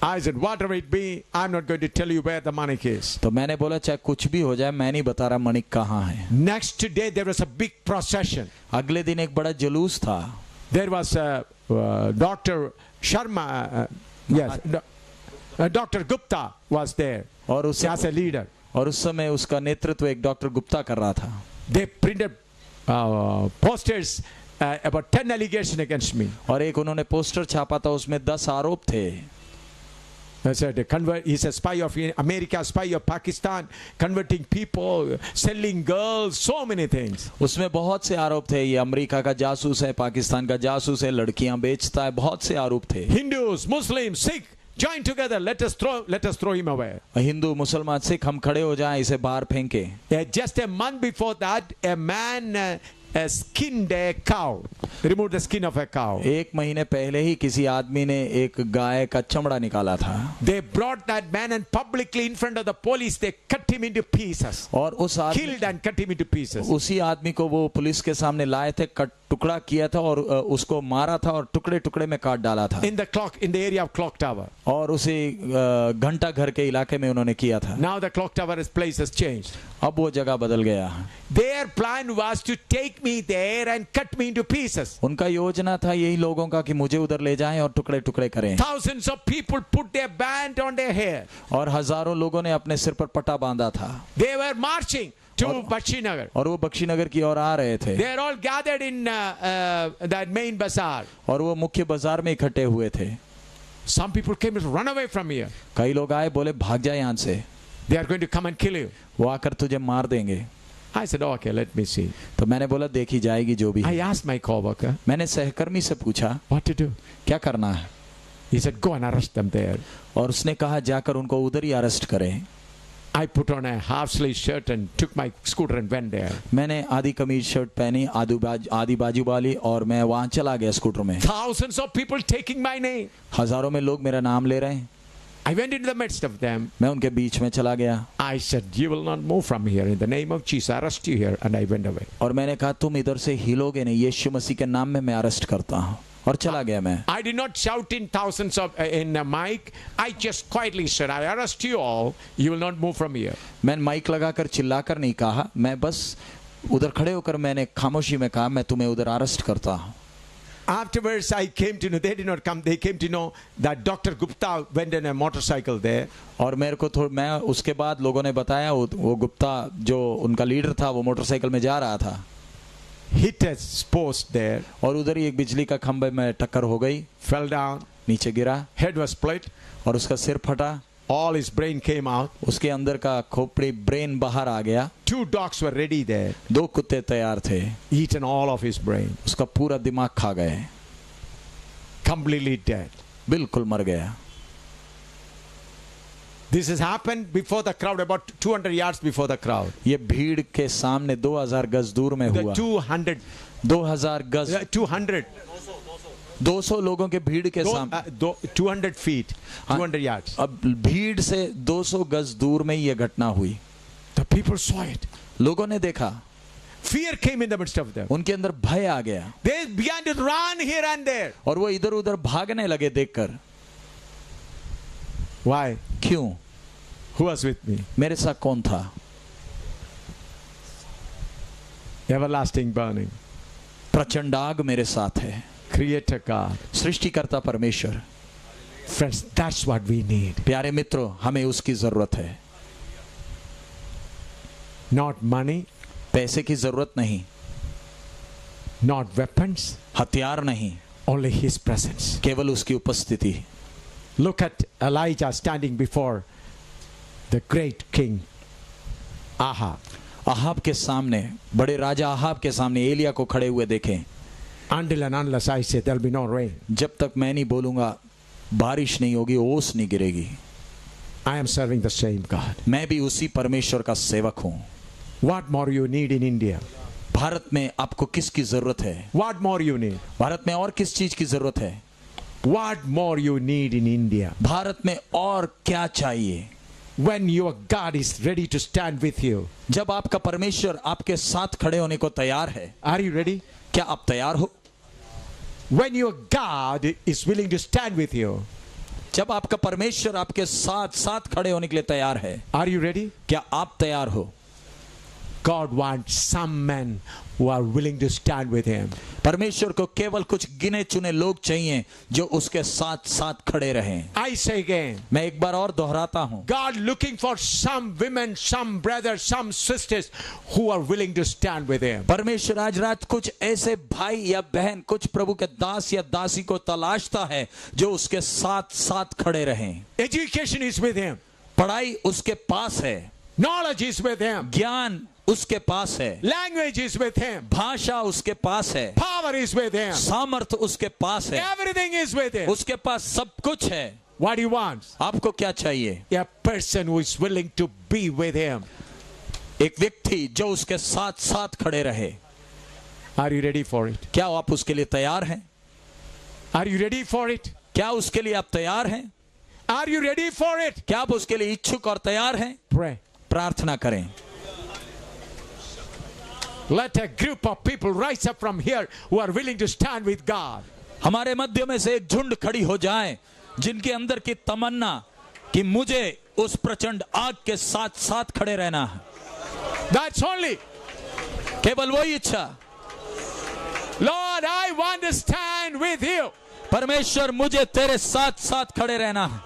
I said, whatever it be, I'm not going to tell you where the Manik is. तो मैंने बोला चाहे कुछ भी हो जाए मैं नहीं बता रहा मणिक कहाँ है। Next day there was a big procession. अगले दिन एक बड़ा जुलूस था। There was Dr. Sharma, Dr. Gupta was there और as a leader. और उस समय उसका नेतृत्व एक डॉक्टर गुप्ता कर रहा था। They printed posters about 10 allegations against me. और एक उन्होंने पोस्टर छापा था उसमें 10 आरोप थे। I said, he's a spy of America, spy of Pakistan, converting people, selling girls, so many things. उसमें बहुत से आरोप थे, ये अमेरिका का जासूस है, पाकिस्तान का जासूस है, लड़कियां बेचता है, बहुत से आरोप थे। Hindus, Muslims, Sikh, join together. Let us throw him away. Hindu मुसलमान सिख हम खड़े हो जाएं, इसे बाहर फेंके। Just a month before that, a man skinned a cow, removed the skin of a cow. एक महीने पहले ही किसी आदमी ने एक गाय का चमड़ा निकाला था। They brought that man and publicly in front of the police they cut him into pieces. और उस killed and cut him into pieces. उसी आदमी को वो पुलिस के सामने लाए थे, टुकड़ा किया था और उसको मारा था और टुकड़े टुकड़े में काट डाला था। In the area of clock tower. और उसी घंटा घर के इलाके में उन्होंने किया था। Now the clock tower's place has changed. अब वो जगह बदल गया। Their plan was to take me there and cut me into pieces. उनका योजना था यही लोगों का कि मुझे उधर ले जाएं और टुकड़े टुकड़े करें। Thousands of people put their band on their hair. और हजारों लोगों ने अपने सिर पर पट्टा बांधा था। They were marching to Bakshinagar. और वो बख्शीनगर की ओर आ रहे थे। They are all gathered in that main bazaar. और वो मुख्य बाजार में इकट्ठे हुए थे। Some people came to run away from here. कई लोग आए, बोले भाग जा यहाँ से। They are going to come and kill you. वो आकर तुझे मार देंगे। I said, okay, let me see. तो मैंने बोला देखी जाएगी जो भी। I asked my coworker. मैंने सहकर्मी से पूछा What to do? क्या करना है? He said, go and arrest them there. और उसने कहा जाकर उनको उधर ही अरेस्ट करें। I put on a half sleeve shirt and took my scooter and went there. मैंने आधी कमीज शर्ट पहनी, आधी बाजू वाली, और मैं वहां चला गया स्कूटर में। Thousands of people taking my name. हजारों में लोग मेरा नाम ले रहे हैं। I went into the midst of them. मैं उनके बीच में चला गया। I said, you will not move from here. In the name of Jesus, I arrest you here. And I went away. और मैंने कहा तुम इधर से हिलोगे नहीं, यीशु मसीह के नाम में मैं अरेस्ट करता हूँ, और चला गया मैं। I did not shout in thousands of in a mic. I just quietly said, I arrest you all. You will not move from here. मैंने माइक लगाकर चिल्लाकर नहीं कहा, मैं बस उधर खड़े होकर मैंने खामोशी में कहा, मैं तुम्हें उधर अरेस्ट करता हूँ। Afterwards, I came to know, they did not come, they came to know that Dr. Gupta went in a motorcycle there. और मेरे को मैं उसके बाद लोगों ने बताया वो गुप्ता जो उनका लीडर था वो मोटरसाइकिल में जा रहा था। Hit a post there. और उधर ही एक बिजली का खंभे में टक्कर हो गई, Fell down. नीचे गिरा, Head was split. और उसका सिर फटा, All his brain came out. उसके अंदर का खोपड़ी ब्रेन बाहर आ गया। 2 dogs were ready there. 2 कुत्ते तैयार थे, Eaten all of his brain. उसका पूरा दिमाग खा गए, Completely dead. बिल्कुल मर गया। This has happened before the crowd, about 200 yards before the crowd. ये भीड़ के सामने 2000 गज दूर में The हुआ। 2000 गज, 200 लोगों के भीड़ के सामने, 200 feet, 200 yards. अब भीड़ से 200 गज दूर में ये घटना हुई। The people saw it. लोगों ने देखा, Fear came in the midst of them. उनके अंदर भय आ गया, They began to run here and there. और वो इधर उधर भागने लगे देखकर। Why? क्यों? Who was with me? मेरे साथ कौन था? Everlasting burning. प्रचंड आग मेरे साथ है। Creator God. सृष्टिकर्ता परमेश्वर। Friends, that's what we need. प्यारे मित्रों, हमें उसकी जरूरत है। Not money, पैसे की जरूरत नहीं, not weapons, हथियार नहीं, only His presence. केवल उसकी उपस्थिति। Look at Elijah standing before the great king Ahab. Ahab के सामने, बड़े राजा आहाब के सामने एलिया को खड़े हुए देखें। Until and unless I say there'll be no rain, जब तक मैं नहीं बोलूंगा बारिश नहीं होगी, ओस नहीं गिरेगी। I am serving the same God. मैं भी उसी परमेश्वर का सेवक हूँ। What more you need in India? Bharat में आपको किसकी जरूरत है? What more you need? Bharat में और किस चीज की जरूरत है? What more you need in India? Bharat में और क्या चाहिए? When your God is ready to stand with you. जब आपका परमेश्वर आपके साथ खड़े होने को तैयार है। Are you ready? क्या आप तैयार हो? When your God is willing to stand with you. जब आपका परमेश्वर आपके साथ खड़े होने के लिए तैयार है। Are you ready? क्या आप तैयार हो? God wants some men who are willing to stand with Him. परमेश्वर को केवल कुछ गिने चुने लोग चाहिए जो उसके साथ खड़े रहें। I say again. मैं एक बार और दोहराता हूं। God looking for some women, some brothers, some sisters who are willing to stand with Him. परमेश्वर आज रात कुछ ऐसे भाई या बहन, कुछ प्रभु के दास या दासी को तलाशता है जो उसके साथ खड़े रहें। Education is with Him. पढ़ाई उसके पास है। Knowledge is with Him. ज्ञान उसके पास है। Language is with Him. भाषा उसके पास है। Power is with Him. सामर्थ उसके पास है। Everything is with Him. उसके पास सब कुछ है। What He wants? आपको क्या चाहिए? A person who is willing to be with Him. एक व्यक्ति जो उसके साथ खड़े रहे। Are you ready for it? क्या आप उसके लिए तैयार हैं? Are you ready for it? क्या उसके लिए आप तैयार हैं? Are you ready for it? क्या आप उसके लिए इच्छुक और तैयार हैं? Pray. प्रार्थना करें। Let a group of people rise up from here who are willing to stand with God. हमारे मध्य में से एक झुंड खड़ी हो जाए जिनके अंदर की तमन्ना कि मुझे उस प्रचंड आग के साथ खड़े रहना है। That's only. केवल वही इच्छा। Lord, I want to stand with you. परमेश्वर मुझे तेरे साथ खड़े रहना है।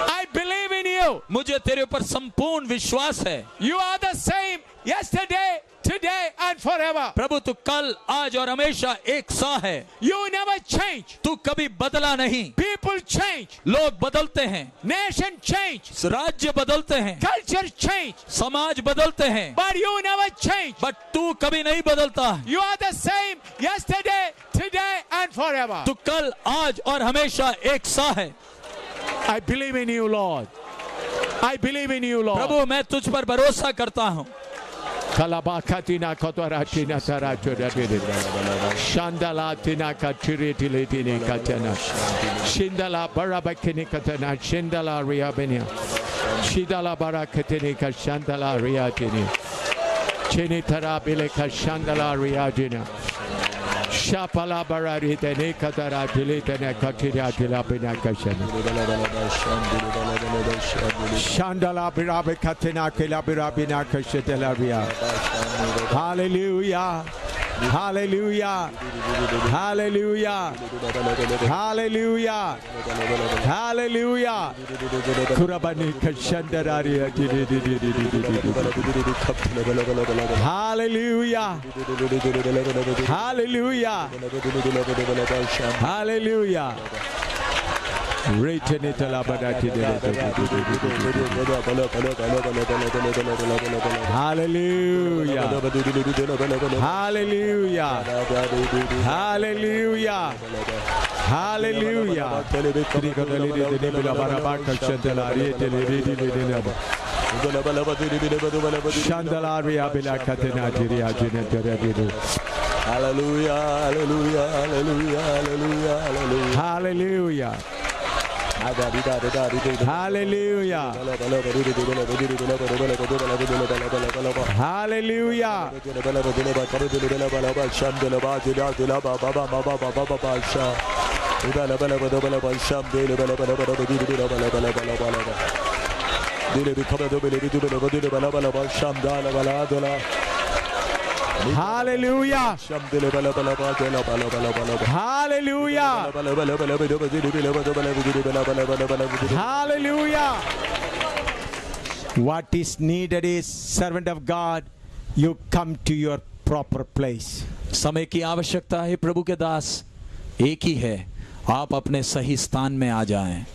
I believe in you. मुझे तेरे ऊपर संपूर्ण विश्वास है। You are the same yesterday, today and forever. प्रभु तू कल, आज और हमेशा एक सा है। You never change. तू कभी बदला नहीं। People change. लोग बदलते हैं। Nation change. राज्य बदलते हैं। Culture change. समाज बदलते हैं। But you never change. But तू कभी नहीं बदलता। You are the same yesterday, today and forever. तू कल, आज और हमेशा एक सा है। I believe in you, Lord. I believe in you, Lord. प्रभु मैं तुझ पर भरोसा करता हूँ। Kalabakatina kotoratina taratura Shandala tina katiritili katana Shindala barabakini katana Shindala riabenia Shidala barakatini kashandala riatini Chinitara bileka shandala riagina Shapala barari tene katara dilitene katira dilapina kashana Shandala birabakatina kilabirabina kashetelaria. Hallelujah. Hallelujah. Hallelujah. Hallelujah. Hallelujah. Kurabani kashandararia. Hallelujah. Hallelujah. Hallelujah. Hallelujah. Hallelujah. Hallelujah. Hallelujah. Hallelujah. Shandalaria bila katena jiria jineterebidu. Hallelujah. Hallelujah. Hallelujah. Hallelujah. Hallelujah. Hallelujah. Hallelujah. Hallelujah. Hallelujah. Hallelujah. What is needed is, servant of God, you come to your proper place. समय की आवश्यकता है प्रभु के दास, एक ही है, आप अपने सही स्थान में आ जाएं।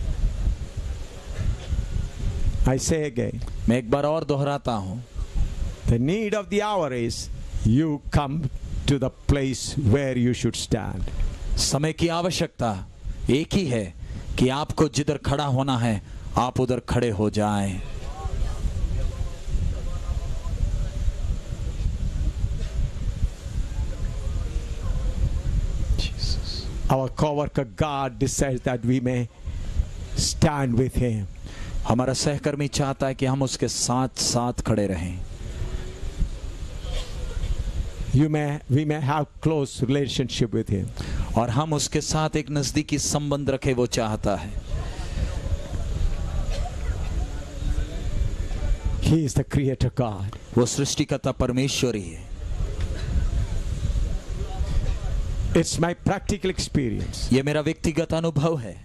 I say again, मैं एक बार और दोहराता हूँ, the need of the hour is you come to the place where you should stand. समय की आवश्यकता एक ही है कि आपको जिधर खड़ा होना है आप उधर खड़े हो जाएं। Our co-worker God decides that we may stand with him. हमारा सहकर्मी चाहता है कि हम उसके साथ साथ खड़े रहें। We may have close relationship with him. और हम उसके साथ एक नजदीकी संबंध रखें, वो चाहता है। He is the creator God. वो सृष्टिकर्ता परमेश्वर ही है। It's my practical experience. ये मेरा व्यक्तिगत अनुभव है।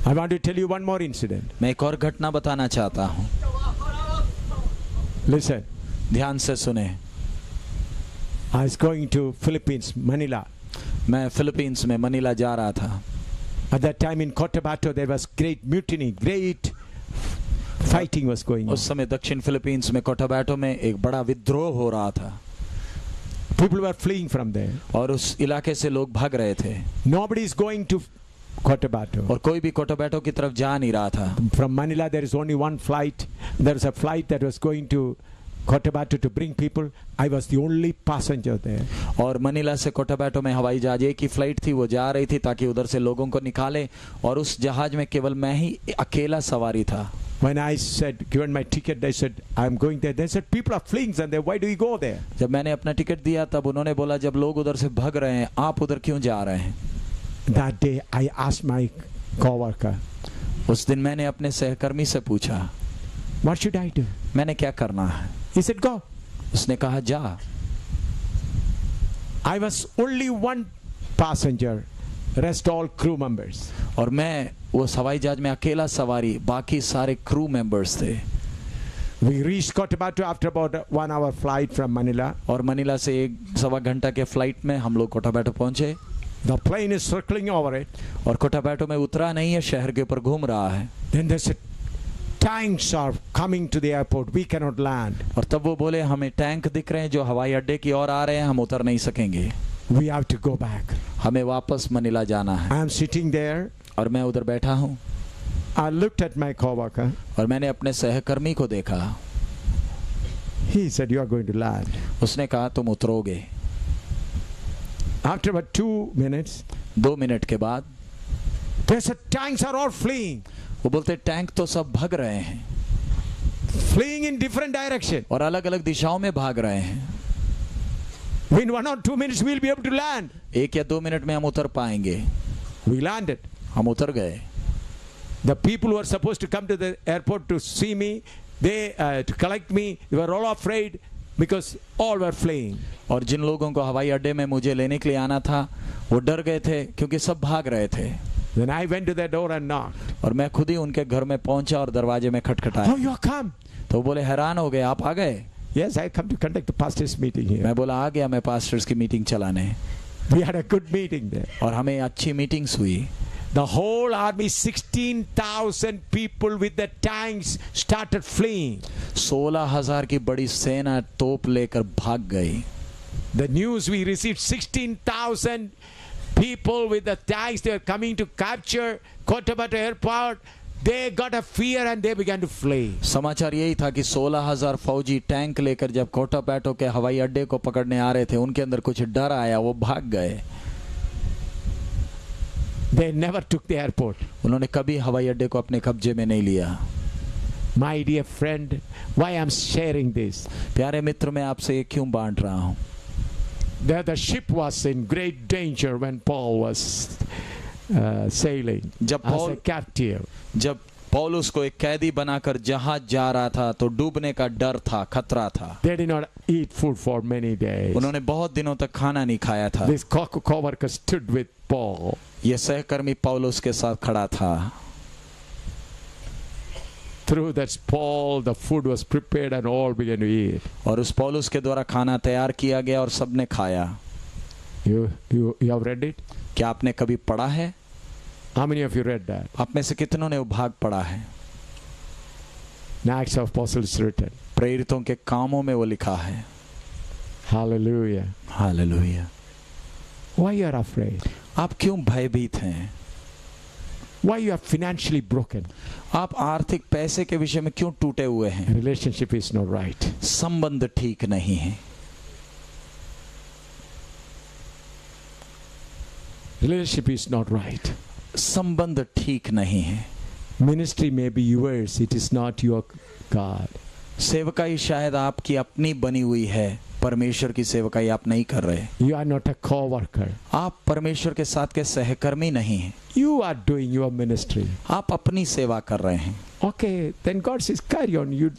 I want to tell you one more incident. मैं एक और घटना बताना चाहता हूँ। Listen. ध्यान से सुने। I was going to Philippines, Manila. मैं फिलीपींस में मनीला जा रहा था। At that time in Cotabato there was great mutiny, great fighting was going on. उस समय दक्षिण फिलीपींस में कोटाबाटो में एक बड़ा विद्रोह हो रहा था। People were fleeing from there. और उस इलाके से लोग भाग रहे थे। Nobody is going to Cotabato. और कोई भी कोटाबाटो की तरफ जा नहीं रहा था। From Manila there is only one flight. There was a flight that was going to Cotabato to bring people. I was the only passenger there. और मनीला से कोटाबाटो में हवाई जहाज एक ही फ्लाइट थी, वो जा रही थी ताकि उधर से लोगों को निकाले, और उस जहाज में केवल मैं ही अकेला सवारी था। When I said, given my ticket, they said, I'm going there. They said, people are fleeing and why do you go there? जब मैंने अपना टिकट दिया तब उन्होंने बोला, जब लोग उधर से भाग रहे हैं आप उधर क्यों जा रहे हैं? That day I asked my co-worker, उस दिन मैंने अपने सहकर्मी से पूछा, what should I do? मैंने क्या करना है? He said, go. उसने कहा जा। I was only one passenger, rest all crew members. और मैं वो हवाई जहाज में अकेला सवारी, बाकी सारे क्रू मेंबर्स थे। We reached Cotabato after about 1 hour flight from Manila. और मनीला से 1-1.25 घंटा के फ्लाइट में हम लोग कोटाबाटो पहुंचे। The plane is circling over it. और कोटाबाटो में उतरा नहीं है, शहर के ऊपर घूम रहा है। Then they said, tanks are coming to the airport. We cannot land. और तब वो बोले, हमें टैंक दिख रहे हैं जो हवाई अड्डे की ओर आ रहे हैं, हम उतर नहीं सकेंगे। We have to go back. हमें वापस मनीला जाना है। I am sitting there. और मैं उधर बैठा हूँ I looked at my coworker. और मैंने अपने सहकर्मी को देखा। He said, "You are going to land." उसने कहा तुम उतरोगे। After about 2 minutes, 2 मिनट के बाद they said, "Tanks are all fleeing, वो बोलते टैंक तो सब भाग रहे हैं, fleeing in different direction. और अलग अलग दिशाओं में भाग रहे हैं। In 1 or 2 minutes, we'll be able to land." 1 या 2 मिनट में हम उतर पाएंगे। We landed. हम उतर गए। The people who were supposed to come to the airport to see me, they to collect me, they were all afraid because all were fleeing. और जिन लोगों को हवाई अड्डे में मुझे लेने के लिए आना था वो डर गए थे क्योंकि सब भाग रहे थे। Then I went to their door and knocked. और मैं खुद ही उनके घर में पहुंचा और दरवाजे में खटखटाया। "Oh, you have come?" तो वो बोले हैरान हो गए, आप आ गए? "Yes, I come to conduct the pastors' meeting here." मैं बोला आ गया मैं पास्टर्स की मीटिंग चलाने। We had a good meeting there. और हमें अच्छी मीटिंग्स हुई। The whole army, 16,000 people with the tanks started fleeing. 16,000 की बड़ी सेना तोप लेकर भाग गई। The news we received, 16,000 people with the tanks, they were coming to capture Cotabato airport. They got a fear and they began to flee. समाचार यही था कि 16,000 फौजी टैंक लेकर जब कोटापैटो के हवाई अड्डे को पकड़ने आ रहे थे उनके अंदर कुछ डर आया, वो भाग गए। They never took the airport. उन्होंने कभी हवाई अड्डे को अपने कब्जे में नहीं लिया। My dear friend, why I'm sharing this? प्यारे मित्र, मैं आपसे ये क्यों बांट रहा हूँ? The ship was in great danger when Paul was sailing as a captive. जब पौलुस को एक कैदी बनाकर जहाज जा रहा था तो डूबने का डर था, खतरा था। They did not eat food for many days. उन्होंने बहुत दिनों तक खाना नहीं खाया था। This co-worker stood with Paul. ये सहकर्मी पौलुस के साथ खड़ा था। Through that Paul, the food was prepared and all began to eat. और उस पौलुस के द्वारा खाना तैयार किया गया और सबने खाया। You have read it? क्या आपने कभी पढ़ा है? How many of you read that? आप में से कितनों ने वो भाग पढ़ा है? Acts of Apostles written. प्रेरितों के कामों में वो लिखा है। Hallelujah. Hallelujah. Why you are afraid? आप क्यों भयभीत हैं? Why you are financially broken? आप आर्थिक पैसे के विषय में क्यों टूटे हुए हैं? Relationship is not right. संबंध ठीक नहीं है। Relationship is not right. संबंध ठीक नहीं है। Ministry may be yours, it is not your God. सेवकाई शायद आपकी अपनी बनी हुई है, परमेश्वर की सेवकाई आप नहीं कर रहे। You are not a co-worker. आप परमेश्वर के साथ के सहकर्मी नहीं हैं। You are doing your ministry. आप अपनी सेवा कर रहे हैं। Okay, then God says, carry on. You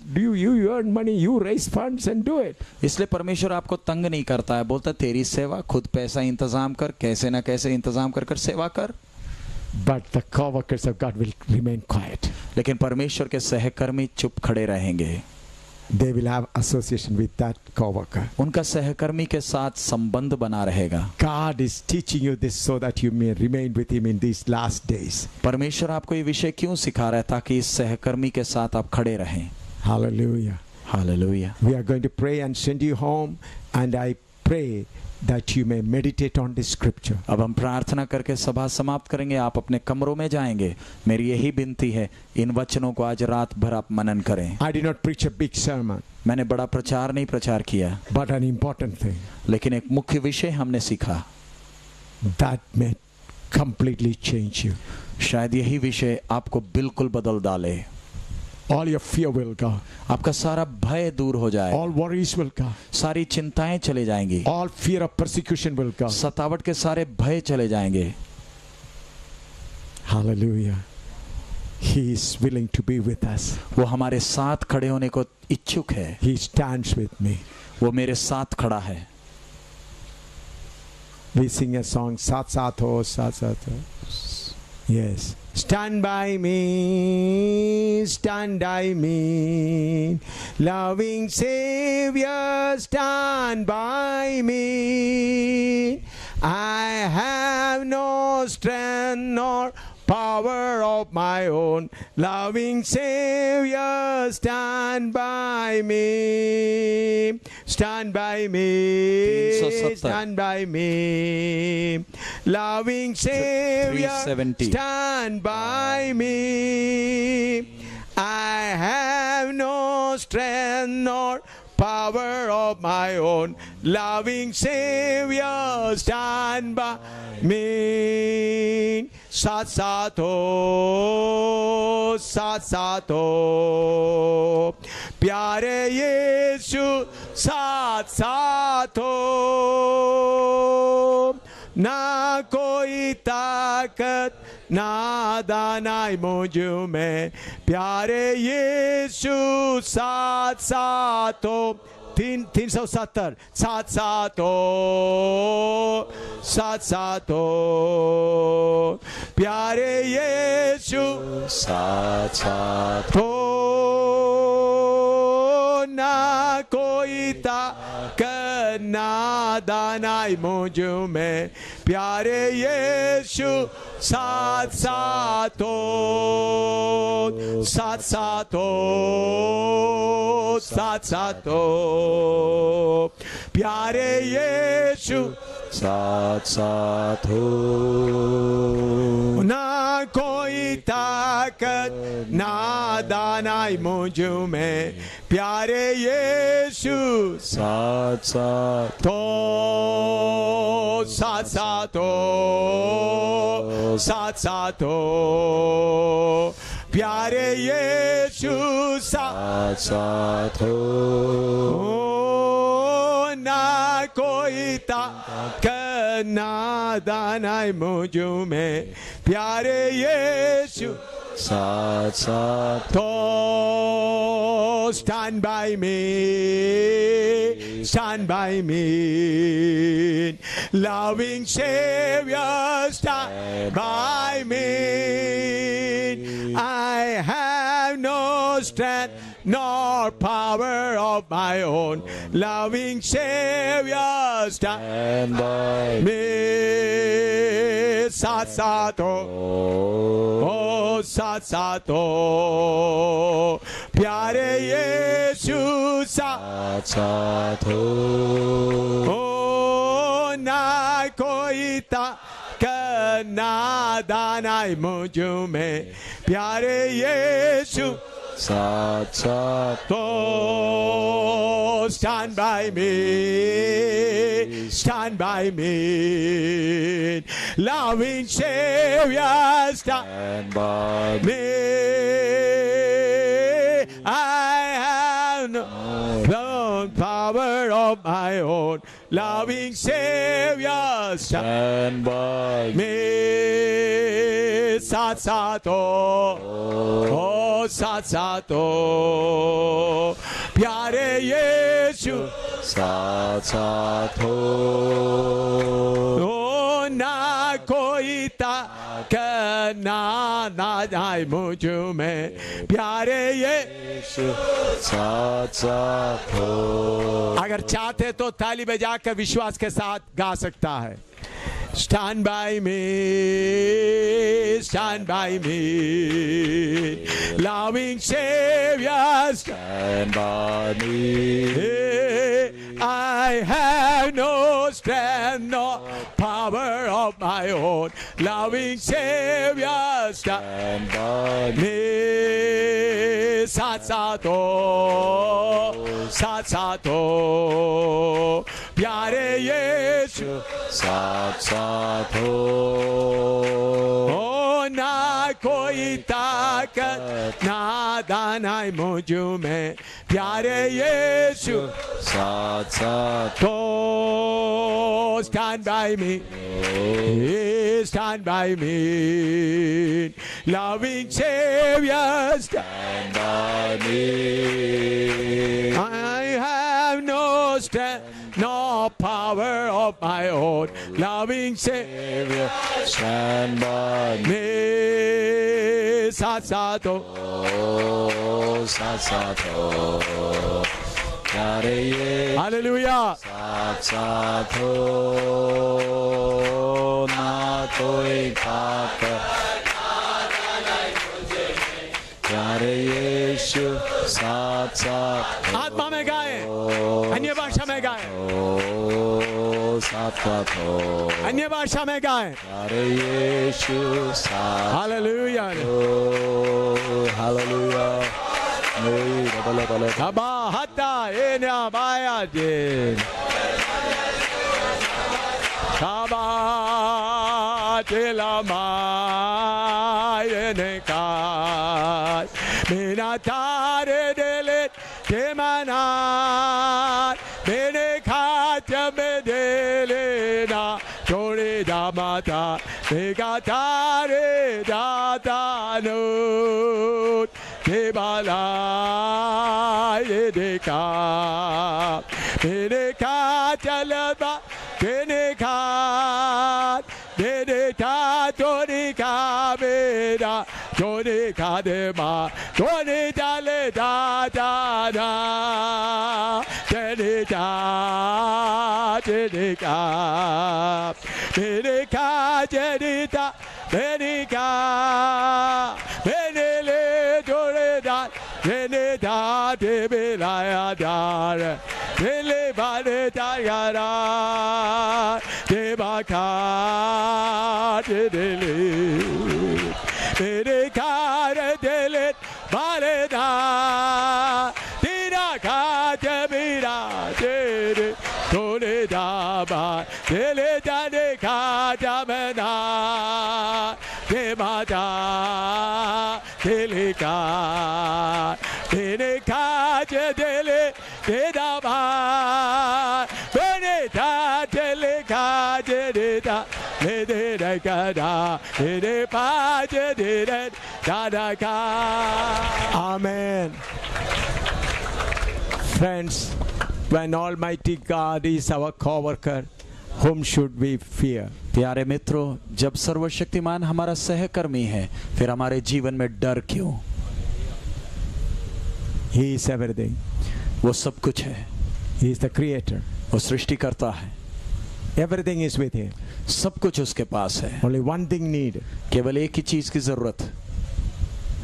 earn money, you raise funds and do it. इसलिए परमेश्वर आपको तंग नहीं करता है, बोलता तेरी सेवा, खुद पैसा इंतजाम कर, कैसे ना कैसे इंतजाम कर कर सेवा कर। But the co-workers of God will remain quiet. लेकिन परमेश्वर के सहकर्मी चुप खड़े रहेंगे। They will have association with that co-worker. उनका सहकर्मी के साथ संबंध बना रहेगा। God is teaching you this so that you may remain with him in these last days. परमेश्वर आपको ये विषय क्यों सिखा रहा है? ताकि इस सहकर्मी के साथ आप खड़े रहें। Hallelujah. Hallelujah. We are going to pray and send you home, and I pray that you may meditate on this scripture. अब हम प्रार्थना करके सभा समाप्त करेंगे, आप अपने कमरों में जाएंगे। मेरी यही विनती है, इन वचनों को आज रात भर आप मनन करें। I did not preach a big sermon, मैंने बड़ा प्रचार नहीं प्रचार किया, but an important thing लेकिन एक मुख्य विषय हमने सीखा। that may completely change you. शायद यही विषय आपको बिल्कुल बदल डाले। All your fear will go. आपका सारा भय दूर हो जाए, All worries will go. सारी चिंताएं चले जाएंगी, All fear of persecution will go. सतावट के सारे भय चले जाएंगे। Hallelujah. He is willing to be with us. वो हमारे साथ खड़े होने को इच्छुक है। He stands with me. वो मेरे साथ खड़ा है। We sing a song, Sat Sat Ho, Sat Sat Ho. Yes. Stand by me, loving Savior, stand by me. I have no strength nor power of my own, loving Savior, stand by me. stand by me, 370. stand by me. Loving Savior, 370. stand by me. I have no strength nor power of my own. Loving Savior, stand by me. Sat sat ho, sat sat ho. प्यारे यीशु साथ साथ हो, ना कोई ताकत ना दानाई मुझ में, प्यारे यीशु साथ साथ हो. 370 साथ साथ हो, साथ साथ हो. प्यारे यीशु साथ साथ हो, ना कोई ताकत ना दानाई मुझ में, प्यारे यीशु साथ साथ हो, साथ साथ हो, साथ साथ हो. प्यारे यीशु साथ साथ हो, ना कोई ताकत ना दानाई मुझ में, प्यारे यीशु साथ साथ तो साथ साथ हो, साथ साथ हो. प्यारे यीशु साथ साथ हो, ना कोई ताकत ना दानाई मुझ में, प्यारे यीशु साथ साथ तो stand by me, stand by me. Loving Savior, stand by me. I have no strength nor power of my own. Loving Savior, stand and by me. Sat sat ho, oh sat sat ho. प्यारे यीशु साथ साथ हो, ओ ना कोई ताकत ना दानाई मुझ में, प्यारे यीशु साथ साथ तो stand by me, stand by me. Loving Savior, stand and by me. I have no power of my own. Loving Savior, stand and by me. Sat sat ho, oh sat sat ho. प्यारे यीशु साथ साथ हो, ओ ना कोई ताकत ना दानाई मुझ में, प्यारे यीशु साथ साथ हो. अगर चाहते तो ताली बजाकर विश्वास के साथ गा सकता है. Stand by me, stand by me. Loving Savior, And by me, I have no strength, no power of my own. Loving Savior, stand and by me, me. Sat sat ho, sat sat ho. प्यारे यीशु साथ साथ हो, ओ ना कोई ताकत ना दानाई मुझ में, प्यारे यीशु साथ साथ तो stand by me, stand by me. Loving Savior, stand. and by me, I have no strength, no power of my own. Loving Savior, stand by me, me. Sat sat ho, oh, साथ साथ हो. प्यारे ये Hallelujah. साथ साथ हो, ना कोई ताकत, प्यारे यीशु साथ साथ आत्मा में गाए, अन्य भाषा में गाए, हो, साथ साथ हो, अन्य भाषा में गाए। प्यारे यीशु साथ hallelujah, hallelujah. Kaba hata ena baya din. Kaba tilama ene kai. Minatare delet kemanat. Bene kata medelena. Tori damata. Megatare datanut. Kebala edeka, edeka jalaba, edeka, edeka torika beda, torika dema, torika le da da da, edeka, edeka, edeka jedita, edeka, edele. Dene da de belaya dar, dele bade dayara, de baka de dele, dele kare dele bade da, dina ka de bira de, dole da ba, dele da de ka da mena, de bada. Delika, delika, dele, dedaba, benita, delika, dedita, dedeka, dedepa, dedet, dadaka. Amen. Friends, when Almighty God is our co-worker, whom should we fear? प्यारे मित्रों, जब सर्वशक्तिमान हमारा सहकर्मी है, फिर हमारे जीवन में डर क्यों? He is everything. वो सब कुछ है। He is the creator. वो सृष्टिकर्ता है। Everything is with him. सब कुछ उसके पास है। Only one thing need. केवल एक ही चीज की जरूरत।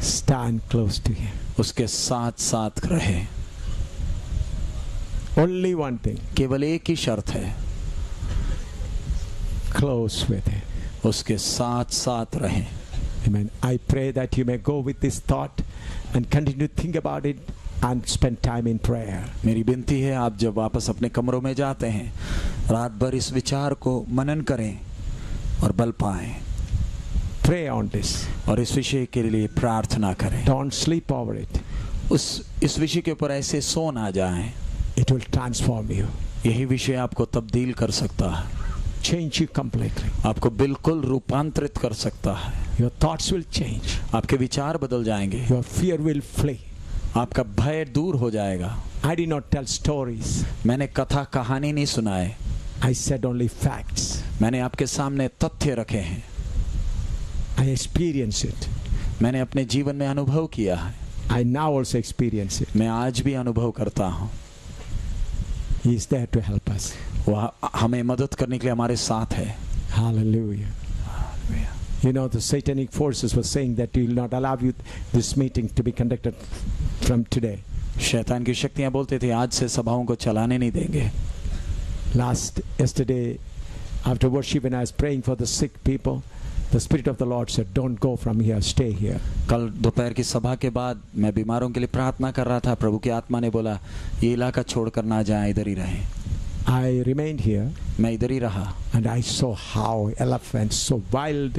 Stand close to him. उसके साथ साथ रहे। Only one thing. केवल एक ही शर्त है। Close with him. उसके साथ साथ रहें। Amen. I pray that you may go with this thought and continue to think about it and spend time in prayer. मेरी विनती है, आप जब वापस अपने कमरों में जाते हैं, रात भर इस विचार को मनन करें और बल पाएं। Pray on this. और इस विषय के लिए प्रार्थना करें। Don't sleep over it. इस विषय के ऊपर ऐसे सो ना जाएं। It will transform you. यही विषय आपको तब्दील कर सकता है। Change you completely. आपको बिल्कुल रूपांतरित कर सकता है। Your thoughts will change. आपके विचार बदल जाएंगे। Your fear will flee. आपका भय दूर हो जाएगा। I did not tell stories. मैंने कथा कहानी नहीं सुनाए। I said only facts. मैंने आपके सामने तथ्य रखे हैं। I experience it. मैंने अपने जीवन में अनुभव किया है। I now also experience it. मैं आज भी अनुभव करता हूँ। He is there to help us. वह हमें मदद करने के लिए हमारे साथ है। Hallelujah. You know, the satanic forces were saying that he will not allow you this meeting to be conducted from today. शैतान की शक्तियां बोलते थे, आज से सभाओं को चलाने नहीं देंगे। Yesterday, after worship, when I was praying for the sick people, the Spirit of the Lord said, "Don't go from here, stay here." कल दोपहर की सभा के बाद मैं बीमारों के लिए प्रार्थना कर रहा था। प्रभु की आत्मा ने बोला, ये इलाका छोड़कर ना जाएं, इधर ही रहें। I remained here. मैं इधर ही रहा। And I saw how elephants, so wild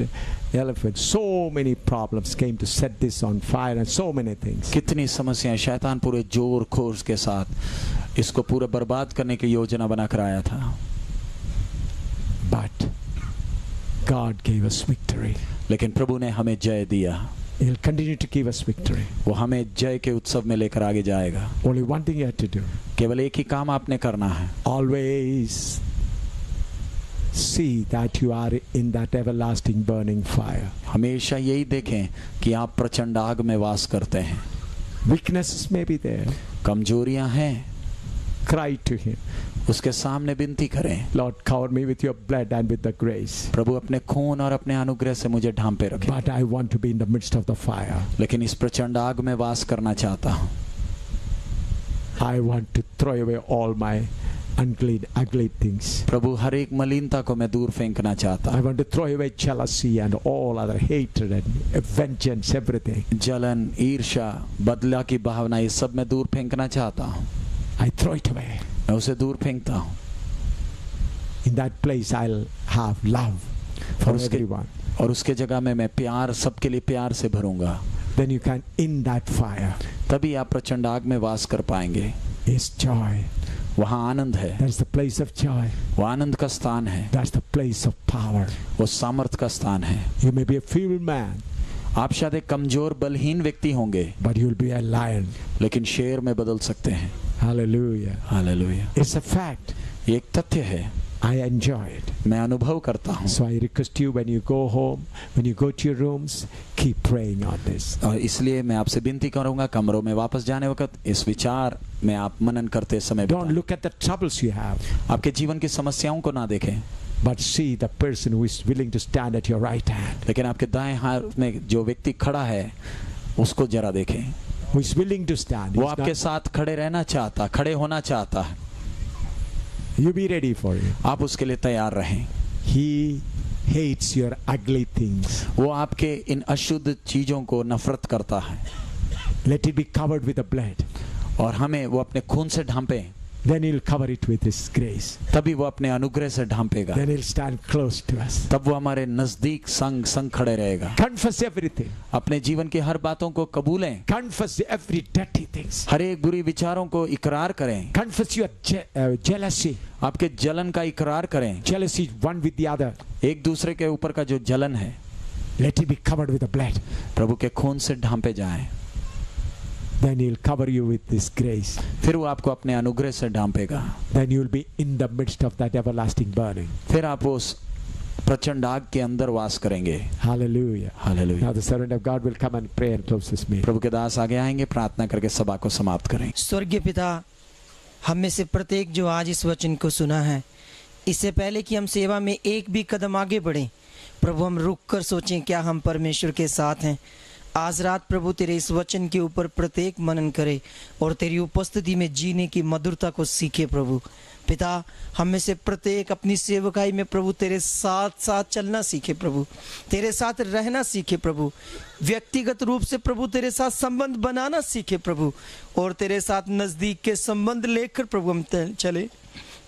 elephants, so many problems came to set this on fire and so many things. कितनी समस्याएं, शैतान पूरे जोर खोर के साथ इसको पूरा बर्बाद करने की योजना बनाकर आया था। But God gave us victory. लेकिन प्रभु ने हमें जय दिया। He'll continue to give us victory. वो हमें जय के उत्सव में लेकर आगे जाएगा। Only one thing you have to do. केवल एक ही काम आपने करना है। Always see that you are in that everlasting burning fire. हमेशा यही देखें कि आप प्रचंड आग में वास करते हैं। Weaknesses may be there. कमजोरियां हैं। Cry to him. उसके सामने विनती करें, Lord, cover me with your blood and with the grace. प्रभु अपने खून और अपने अनुग्रह से मुझे ढांपे रखें। But I want to be in the midst of the fire. लेकिन इस प्रचंड आग में वास करना चाहता हूँ। I want to throw away all my ugly things. प्रभु हर एक मलिनता को मैं दूर फेंकना चाहता I हूँ। want to throw away jealousy and all other hatred and vengeance, everything. जलन, ईर्ष्या, बदला की भावना, ये सब मैं दूर फेंकना चाहता हूँ। I throw it away. मैं उसे दूर फेंकता हूँ। In that place I'll have love for everyone. और उसके जगह में मैं प्यार, सबके लिए प्यार से भरूंगा। Then you can, in that fire तभी आप प्रचंड आग में वास कर पाएंगे। is joy. वहाँ आनंद है, That's the place of joy. वो आनंद का स्थान है, That's the place of power. वो सामर्थ का स्थान है। You may be a feeble man, आप शायद एक कमजोर बलहीन व्यक्ति होंगे, but you'll be a lion. लेकिन शेर में बदल सकते हैं। Hallelujah. Hallelujah. It's a fact. ये एक तथ्य है, I enjoy it. मैं अनुभव करता हूँ। So I request you, when you go home, when you go to your rooms, keep praying on this. और इसलिए मैं आपसे विनती करूंगा, कमरों में वापस जाने वक्त इस विचार में आप मनन करते समय Don't बिताएं। look at the troubles you have, आपके जीवन की समस्याओं को ना देखें, but see the person who is willing to stand at your right hand, लेकिन आपके दाएं हाथ में जो व्यक्ति खड़ा है उसको जरा देखें। who is willing to stand. वो He's आपके not- साथ खड़े रहना चाहता, खड़े होना चाहता है। You be ready for it. आप उसके लिए तैयार रहें। He hates your ugly things. वो आपके इन अशुद्ध चीजों को नफरत करता है, Let it be covered with the blood. और हमें वो अपने खून से ढांपे, Then he'll cover it with his grace. तभी वो अपने अनुग्रह से ढांपेगा। Then he'll stand close to us. तब वो हमारे नजदीक संग संग खड़े रहेगा। Confess everything. अपने जीवन की हर बातों को कबूलें, Confess every dirty things. हर एक बुरी विचारों को इकरार करें, Confess your jealousy. आपके जलन का इकरार करें। Jealousy one with the other. एक दूसरे के ऊपर का जो जलन है, Let it be covered with the blood. प्रभु के खून से ढांपे जाएं। Then he'll cover you with his grace. फिर वो आपको अपने अनुग्रह से ढांपेगा। Then you'll be in the midst of that everlasting burning. फिर आप उस प्रचंड आग के अंदर वास करेंगे। Hallelujah. Hallelujah. Now the servant of God will come and pray and close this meeting. प्रभु के दास आगे आएंगे, प्रार्थना करके सभा को समाप्त करेंगे। स्वर्गीय पिता, हम में से प्रत्येक जो आज इस वचन को सुना है, इससे पहले कि हम सेवा में एक भी कदम आगे बढ़ें, प्रभु हम रुक कर सोचें क्या हम परमेश्वर के साथ हैं। आज रात प्रभु तेरे इस वचन के ऊपर प्रत्येक मनन करे और तेरी उपस्थिति में जीने की मधुरता को सीखे। प्रभु पिता, हम में से प्रत्येक अपनी सेवकाई में प्रभु तेरे साथ साथ चलना सीखे, प्रभु तेरे साथ रहना सीखे, प्रभु व्यक्तिगत रूप से प्रभु तेरे साथ संबंध बनाना सीखे प्रभु, और तेरे साथ नज़दीक के संबंध लेकर प्रभु हम चले,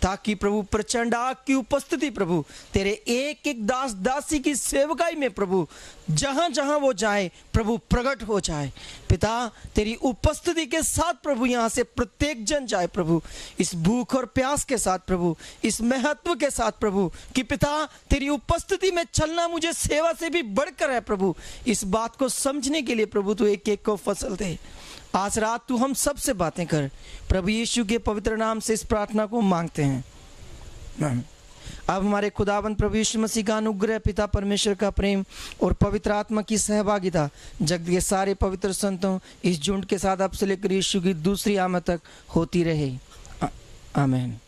ताकि प्रभु प्रचंड आग की उपस्थिति प्रभु तेरे एक एक दास दासी की सेवकाई में प्रभु जहां जहां वो जाए प्रभु प्रकट हो जाए। पिता, तेरी उपस्थिति के साथ प्रभु यहाँ से प्रत्येक जन जाए प्रभु, इस भूख और प्यास के साथ प्रभु, इस महत्व के साथ प्रभु कि पिता तेरी उपस्थिति में चलना मुझे सेवा से भी बढ़कर है प्रभु। इस बात को समझने के लिए प्रभु तू एक एक को फसल दे। आज रात तू हम सब से बातें कर, प्रभु यीशु के पवित्र नाम से इस प्रार्थना को मांगते हैं। अब हमारे खुदावंद प्रभु यीशु मसीह का अनुग्रह, पिता परमेश्वर का प्रेम और पवित्र आत्मा की सहभागिता जगत के सारे पवित्र संतों इस झुंड के साथ अब से लेकर यीशु की दूसरी आमद तक होती रहे। आमीन।